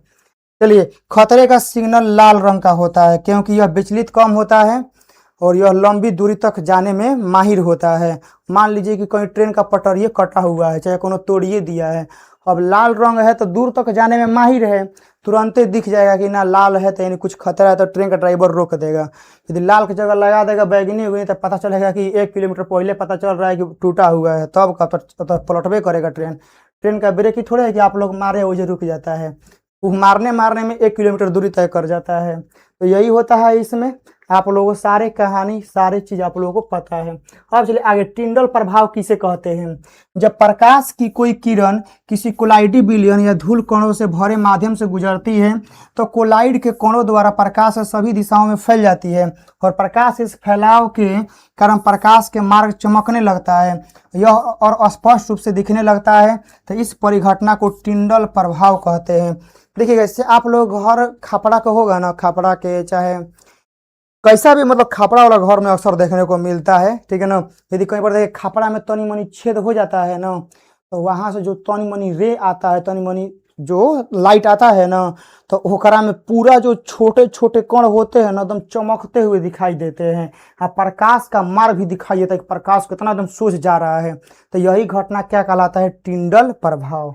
चलिए, खतरे का सिग्नल लाल रंग का होता है, क्योंकि यह विचलित कम होता है और यह लंबी दूरी तक जाने में माहिर होता है। मान लीजिए कि कहीं ट्रेन का पटरिए कटा हुआ है, चाहे कोनो तोड़िए दिया है, अब लाल रंग है तो दूर तक जाने में माहिर है, तुरंत ही दिख जाएगा कि ना लाल है तो यानी कुछ खतरा है, तो ट्रेन का ड्राइवर रोक देगा। यदि लाल की जगह लगा देगा बैगनी हुई तो पता चलेगा कि 1 किलोमीटर पहले पता चल रहा है कि टूटा हुआ है, तब तो पलटबे करेगा ट्रेन। ट्रेन का ब्रेक ही थोड़े है कि आप लोग मारे वजह रुक जाता है, वो मारने में 1 किलोमीटर दूरी तय कर जाता है। तो यही होता है इसमें। आप लोगों को सारे कहानी सारे चीज आप लोगों को पता है। अब चलिए आगे, टिंडल प्रभाव किसे कहते हैं? जब प्रकाश की कोई किरण किसी कोलाइडी विलयन या धूल कणों से भरे माध्यम से गुजरती है तो कोलाइड के कणों द्वारा प्रकाश सभी दिशाओं में फैल जाती है, और प्रकाश इस फैलाव के कारण प्रकाश के मार्ग चमकने लगता है, यह और स्पष्ट रूप से दिखने लगता है। तो इस परिघटना को टिंडल प्रभाव कहते हैं। देखिएगा, इससे आप लोग घर खपड़ा का होगा ना, खपड़ा के चाहे कैसा भी मतलब खपड़ा वाला घर में अक्सर देखने को मिलता है, ठीक है ना। यदि कहीं पर देखिए खपड़ा में तनी मनी छेद हो जाता है ना, तो वहां से जो तनी मनी रे आता है, तनी मनी जो लाइट आता है ना, तो ओकरा में पूरा जो छोटे छोटे कण होते हैं ना एकदम चमकते हुए दिखाई देते हैं, प्रकाश का मार्ग भी दिखाई देता है कि प्रकाश कितना एकदम सोझ जा रहा है। तो यही घटना क्या कहलाता है? टिंडल प्रभाव।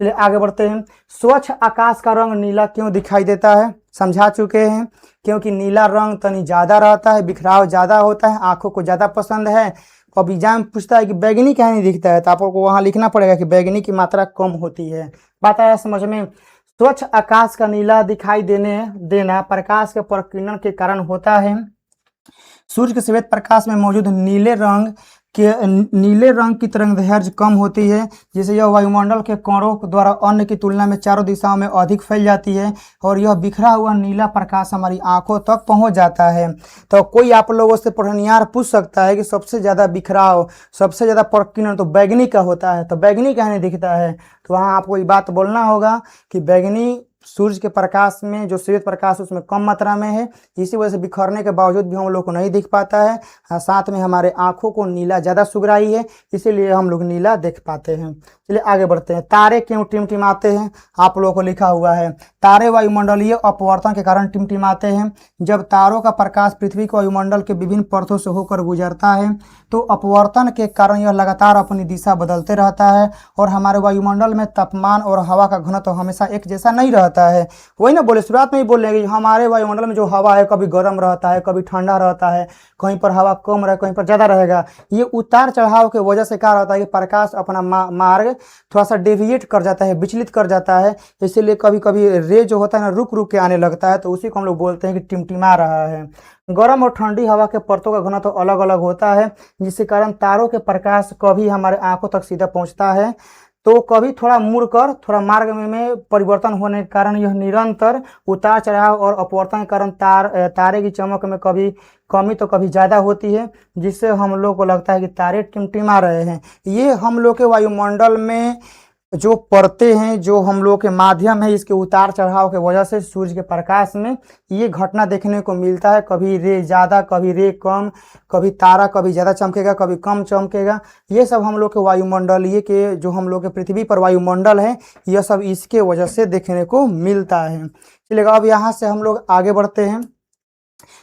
चलिए आगे बढ़ते हैं। स्वच्छ आकाश का रंग नीला क्यों दिखाई देता है, समझा चुके हैं। क्योंकि नीला रंग तनी ज्यादा रहता है, बिखराव ज्यादा होता है, आंखों को ज्यादा पसंद है। अब एग्जाम पूछता है कि बैगनी क्या नहीं दिखता है, तो आपको वहां लिखना पड़ेगा कि बैगनी की मात्रा कम होती है। बात आया समझ में। स्वच्छ आकाश का नीला दिखाई देना प्रकाश के प्रकीर्णन के कारण होता है। सूर्य के श्वेत प्रकाश में मौजूद नीले रंग की तरंगदैर्घ्य कम होती है, जिससे यह वायुमंडल के कणों द्वारा अन्य की तुलना में चारों दिशाओं में अधिक फैल जाती है और यह बिखरा हुआ नीला प्रकाश हमारी आंखों तक पहुंच जाता है। तो कोई आप लोगों से पढ़नियार पूछ सकता है कि सबसे ज़्यादा बिखराव, सबसे ज़्यादा प्रकीर्णन तो बैगनी का होता है, तो बैगनी क्या नहीं दिखता है। तो वहाँ आपको ये बात बोलना होगा कि बैगनी सूर्य के प्रकाश में जो श्वेत प्रकाश उसमें कम मात्रा में है, इसी वजह से बिखरने के बावजूद भी हम लोग को नहीं दिख पाता है। साथ में हमारे आंखों को नीला ज़्यादा सुगराई है, इसीलिए हम लोग नीला देख पाते हैं। चलिए आगे बढ़ते हैं। तारे क्यों टिमटिमाते हैं, आप लोगों को लिखा हुआ है। तारे वायुमंडलीय अपवर्तन के कारण टिमटिमाते हैं। जब तारों का प्रकाश पृथ्वी के वायुमंडल के विभिन्न परतों से होकर गुजरता है तो अपवर्तन के कारण यह लगातार अपनी दिशा बदलते रहता है और हमारे वायुमंडल में तापमान और हवा का घनत्व हमेशा एक जैसा नहीं रहता है। वही ना बोले, शुरुआत में ही बोल रहे हैं कि हमारे वायुमंडल में जो हवा है कभी गर्म रहता है, कभी ठंडा रहता है, कहीं पर हवा कम रहे, कहीं पर ज़्यादा रहेगा। ये उतार चढ़ाव की वजह से क्या रहता है कि प्रकाश अपना मार्ग थोड़ा सा डेविएट कर जाता है, विचलित कर जाता है। इसीलिए कभी कभी रे जो होता है ना रुक रुक के आने लगता है, तो उसी को हम लोग बोलते हैं कि टिमटिमा रहा है। गर्म और ठंडी हवा के परतों का घनत्व तो अलग अलग होता है, जिसके कारण तारों के प्रकाश कभी हमारे आंखों तक सीधा पहुंचता है तो कभी थोड़ा मुड़कर थोड़ा मार्ग में परिवर्तन होने के कारण यह निरंतर उतार चढ़ाव और अपवर्तन के कारण तारे की चमक में कभी कमी तो कभी ज़्यादा होती है, जिससे हम लोग को लगता है कि तारे टिमटिमा रहे हैं। ये हम लोग के वायुमंडल में जो परतें हैं, जो हम लोग के माध्यम है, इसके उतार चढ़ाव के वजह से सूर्य के प्रकाश में ये घटना देखने को मिलता है। कभी रे ज़्यादा, कभी रे कम, कभी तारा कभी ज़्यादा चमकेगा, कभी कम चमकेगा। ये सब हम लोग के वायुमंडलीय के जो हम लोग के पृथ्वी पर वायुमंडल है, यह सब इसके वजह से देखने को मिलता है। चलिए अब यहाँ से हम लोग आगे बढ़ते हैं।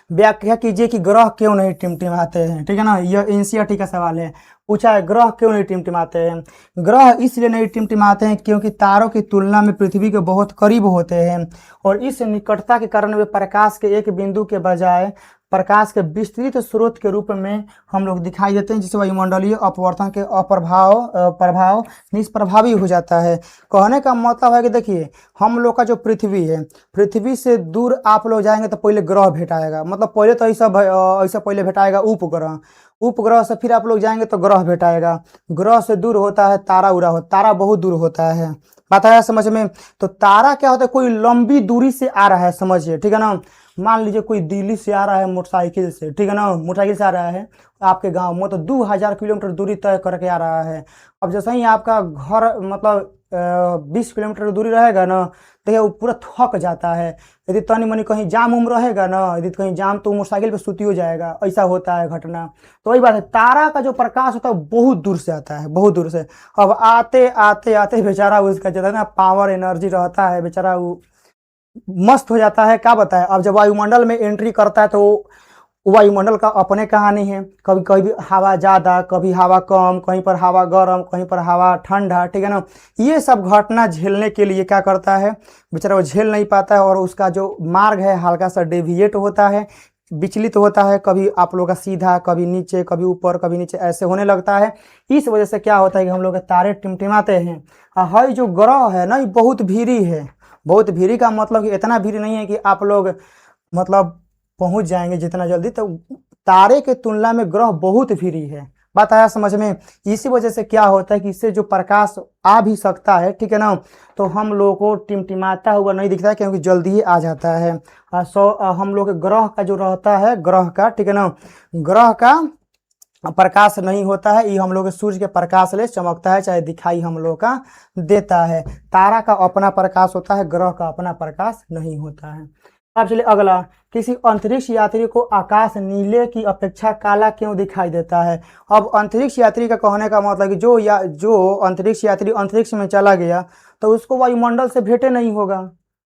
व्याख्या कीजिए कि ग्रह क्यों नहीं टिमटिमाते हैं। ठीक है ना, यह एनसीईआरटी का सवाल है। पूछा है ग्रह क्यों नहीं टिमटिमाते हैं। ग्रह इसलिए नहीं टिमटिमाते हैं क्योंकि तारों की तुलना में पृथ्वी के बहुत करीब होते हैं और इस निकटता के कारण वे प्रकाश के एक बिंदु के बजाय प्रकाश के विस्तृत स्रोत के रूप में हम लोग दिखाई देते हैं, जिससे वायुमंडलीय अपवर्तन के प्रभाव निष्प्रभावी हो जाता है। कहने का मतलब है कि देखिए हम लोग का जो पृथ्वी है, पृथ्वी से दूर आप लोग जाएंगे तो पहले ग्रह भेटाएगा, मतलब पहले तो ऐसा पहले भेटाएगा उपग्रह, उपग्रह से फिर आप लोग जाएंगे तो ग्रह भेटाएगा। ग्रह से दूर होता है तारा, तारा बहुत दूर होता है। बात आया समझ में। तो तारा क्या होता है, कोई लंबी दूरी से आ रहा है, समझिए। ठीक है ना, मान लीजिए कोई दिल्ली से आ रहा है मोटरसाइकिल से, ठीक है ना, मोटरसाइकिल से आ रहा है आपके गांव में, तो 2000 किलोमीटर दूरी तय करके आ रहा है। अब जैसे ही आपका घर मतलब 20 किलोमीटर दूरी रहेगा ना, तो वो पूरा थक जाता है। यदि तनी मनी कहीं जाम उम रहेगा ना, यदि कहीं जाम तो मोटरसाइकिल पे सुती हो जाएगा, ऐसा होता है घटना। तो वही बात है, तारा का जो प्रकाश होता है बहुत दूर से आता है, बहुत दूर से। अब आते आते आते बेचारा उसका जो है ना पावर एनर्जी रहता है, बेचारा वो मस्त हो जाता है। क्या बताए, अब जब वायुमंडल में एंट्री करता है तो वायुमंडल का अपने कहानी है। कभी कभी हवा ज़्यादा, कभी हवा कम, कहीं पर हवा गर्म, कहीं पर हवा ठंडा। ठीक है ना, ये सब घटना झेलने के लिए क्या करता है, बेचारा वो झेल नहीं पाता है और उसका जो मार्ग है हल्का सा डेविएट होता है, विचलित होता है। कभी आप लोग का सीधा, कभी नीचे, कभी ऊपर, कभी नीचे, ऐसे होने लगता है। इस वजह से क्या होता है कि हम लोग के तारे टिमटिमाते हैं। और जो ग्रह है ना, ये बहुत भीरी है। बहुत भीरी का मतलब कि इतना भीरी नहीं है कि आप लोग मतलब पहुंच जाएंगे जितना जल्दी, तो तारे के तुलना में ग्रह बहुत भीरी है। बात आया समझ में। इसी वजह से क्या होता है कि इससे जो प्रकाश आ भी सकता है, ठीक है ना, तो हम लोगों को टिमटिमाता हुआ नहीं दिखता है, क्योंकि जल्दी ही आ जाता है। हम लोग के ग्रह का जो रहता है, ग्रह का, ठीक है ना, ग्रह का प्रकाश नहीं होता है, ये हम लोग सूर्य के प्रकाश ले चमकता है, चाहे दिखाई हम लोग का देता है। तारा का अपना प्रकाश होता है, ग्रह का अपना प्रकाश नहीं होता है। अब चलिए अगला, किसी अंतरिक्ष यात्री को आकाश नीले की अपेक्षा काला क्यों दिखाई देता है। अब अंतरिक्ष यात्री का कहने का मतलब कि जो अंतरिक्ष यात्री अंतरिक्ष में चला गया तो उसको वायुमंडल से भेंटे नहीं होगा,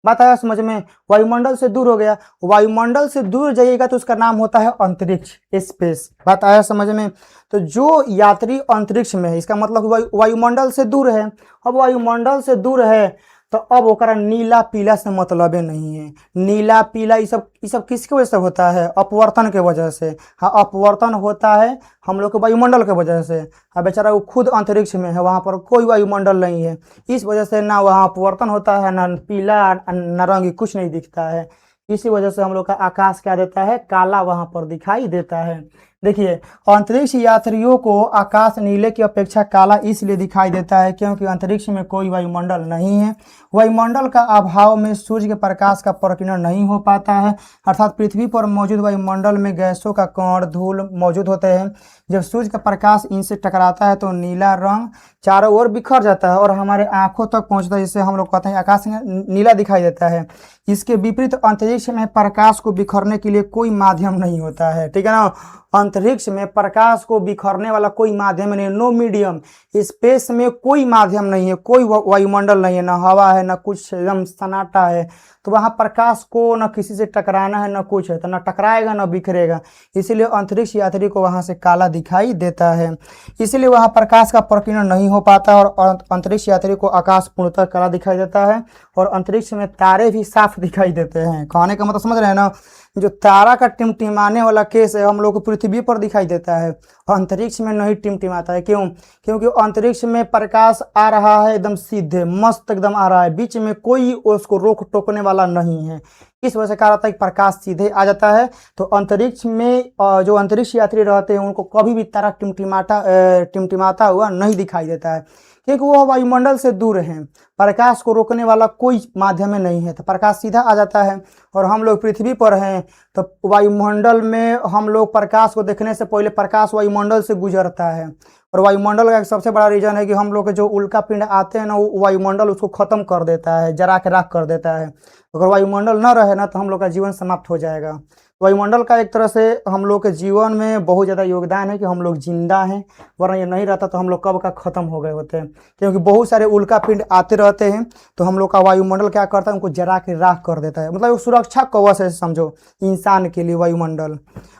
बात आया समझ में। वायुमंडल से दूर हो गया, वायुमंडल से दूर जाइएगा तो उसका नाम होता है अंतरिक्ष, स्पेस। बात आया समझ में। तो जो यात्री अंतरिक्ष में है, इसका मतलब वायुमंडल से दूर है। अब वायुमंडल से दूर है तो अब ओकरा नीला पीला से मतलबे नहीं है। नीला पीला ये सब किसके वजह से होता है? अपवर्तन के वजह से। हाँ, अपवर्तन होता है हम लोग के वायुमंडल के वजह से। अब बेचारा वो खुद अंतरिक्ष में है, वहाँ पर कोई वायुमंडल नहीं है, इस वजह से ना वहाँ अपवर्तन होता है, ना पीला ना रंग, कुछ नहीं दिखता है। इसी वजह से हम लोग का आकाश क्या देता है? काला वहाँ पर दिखाई देता है। देखिए, अंतरिक्ष यात्रियों को आकाश नीले की अपेक्षा काला इसलिए दिखाई देता है क्योंकि अंतरिक्ष में कोई वायुमंडल नहीं है। वायुमंडल का अभाव में सूर्य के प्रकाश का प्रकीर्णन नहीं हो पाता है, अर्थात पृथ्वी पर मौजूद वायुमंडल में गैसों का कण धूल मौजूद होते हैं। जब सूर्य का प्रकाश इनसे टकराता है तो नीला रंग चारों ओर बिखर जाता है और हमारे आंखों तक पहुंचता है, जिससे हम लोग कहते हैं आकाश नीला दिखाई देता है। इसके विपरीत अंतरिक्ष में प्रकाश को बिखरने के लिए कोई माध्यम नहीं होता है, ठीक है ना। अंतरिक्ष में प्रकाश को बिखरने वाला कोई माध्यम नहीं, नो मीडियम। स्पेस में कोई माध्यम नहीं है, कोई वायुमंडल नहीं है, ना हवा है, ना कुछ, एकदम सन्नाटा है। तो वहाँ प्रकाश को न किसी से टकराना है, न कुछ है, तो न टकराएगा न बिखरेगा। इसीलिए अंतरिक्ष यात्री को वहाँ से काला दिखाई देता है, इसीलिए वहाँ प्रकाश का प्रकीर्णन नहीं हो पाता और अंतरिक्ष यात्री को आकाश पूर्णतः काला दिखाई देता है। और अंतरिक्ष में तारे भी साफ दिखाई देते हैं। कहने का मतलब समझ रहे हैं ना। जो तारा का टिमटिमाने वाला केस है हम लोग को पृथ्वी पर दिखाई देता है, अंतरिक्ष में नहीं टिमटिमाता है। क्यों? क्योंकि अंतरिक्ष में प्रकाश आ रहा है एकदम सीधे मस्त एकदम आ रहा है, बीच में कोई उसको रोक टोकने वाला नहीं है। इस वजह से कहा जाता है कि प्रकाश सीधे आ जाता है। तो अंतरिक्ष में जो अंतरिक्ष यात्री रहते हैं उनको कभी भी तारा टिमटिमाता हुआ नहीं दिखाई देता है, क्योंकि वो वायुमंडल से दूर हैं, प्रकाश को रोकने वाला कोई माध्यम नहीं है, तो प्रकाश सीधा आ जाता है। और हम लोग पृथ्वी पर हैं तो वायुमंडल में हम लोग प्रकाश को देखने से पहले प्रकाश वायुमंडल से गुजरता है। और वायुमंडल का एक सबसे बड़ा रीजन है कि हम लोग के जो उल्का पिंड आते हैं ना, वो वायुमंडल उसको खत्म कर देता है, जरा के राख कर देता है। अगर वायुमंडल न रहे ना तो हम लोग का जीवन समाप्त हो जाएगा। वायुमंडल का एक तरह से हम लोग के जीवन में बहुत ज़्यादा योगदान है कि हम लोग जिंदा हैं, वरना ये नहीं रहता तो हम लोग कब का ख़त्म हो गए होते हैं। क्योंकि बहुत सारे उल्का पिंड आते रहते हैं तो हम लोग का वायुमंडल क्या करता है? उनको जरा के राख कर देता है। मतलब वो सुरक्षा कवच है समझो इंसान के लिए वायुमंडल।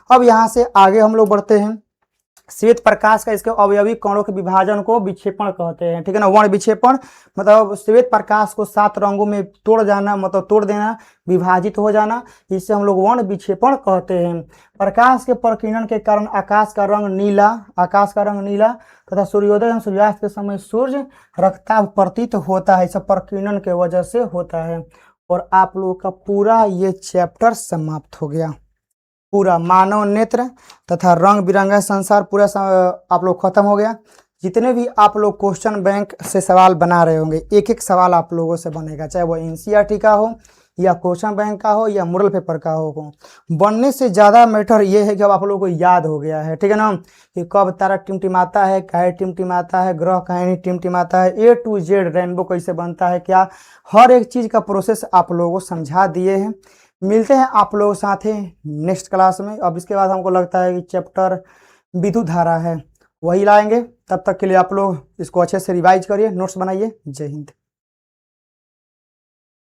अब यहाँ से आगे हम लोग बढ़ते हैं। श्वेत प्रकाश का इसके अवयवी कणों के विभाजन को विक्षेपण कहते हैं, ठीक है ना। वर्ण विक्षेपण मतलब श्वेत प्रकाश को 7 रंगों में तोड़ जाना, मतलब तोड़ देना, विभाजित हो जाना, इससे हम लोग वर्ण विक्षेपण कहते हैं। प्रकाश के प्रकीर्णन के कारण आकाश का रंग नीला तथा सूर्योदय एवं सूर्यास्त के समय सूर्य रक्ताभ प्रतीत होता है। सब प्रकीर्णन के वजह से होता है। और आप लोगों का पूरा ये चैप्टर समाप्त हो गया। पूरा मानव नेत्र तथा रंग बिरंगा संसार पूरा आप लोग खत्म हो गया। जितने भी आप लोग क्वेश्चन बैंक से सवाल बना रहे होंगे, एक एक सवाल आप लोगों से बनेगा, चाहे वो एनसीईआरटी का हो या क्वेश्चन बैंक का हो या मॉडल पेपर का हो। बनने से ज़्यादा मैटर ये है कि अब आप लोगों को याद हो गया है, ठीक है ना, कि कब तारा टिमटिमाता है, काहे टिमटिमाता है, ग्रह काहे नहीं टिमटिमाता है, A to Z रेनबो कैसे बनता है, क्या हर एक चीज़ का प्रोसेस आप लोगों को समझा दिए हैं। मिलते हैं आप लोगों साथ ही नेक्स्ट क्लास में। अब इसके बाद हमको लगता है कि चैप्टर विद्युत धारा है वही लाएंगे। तब तक के लिए आप लोग इसको अच्छे से रिवाइज करिए, नोट्स बनाइए। जय हिंद।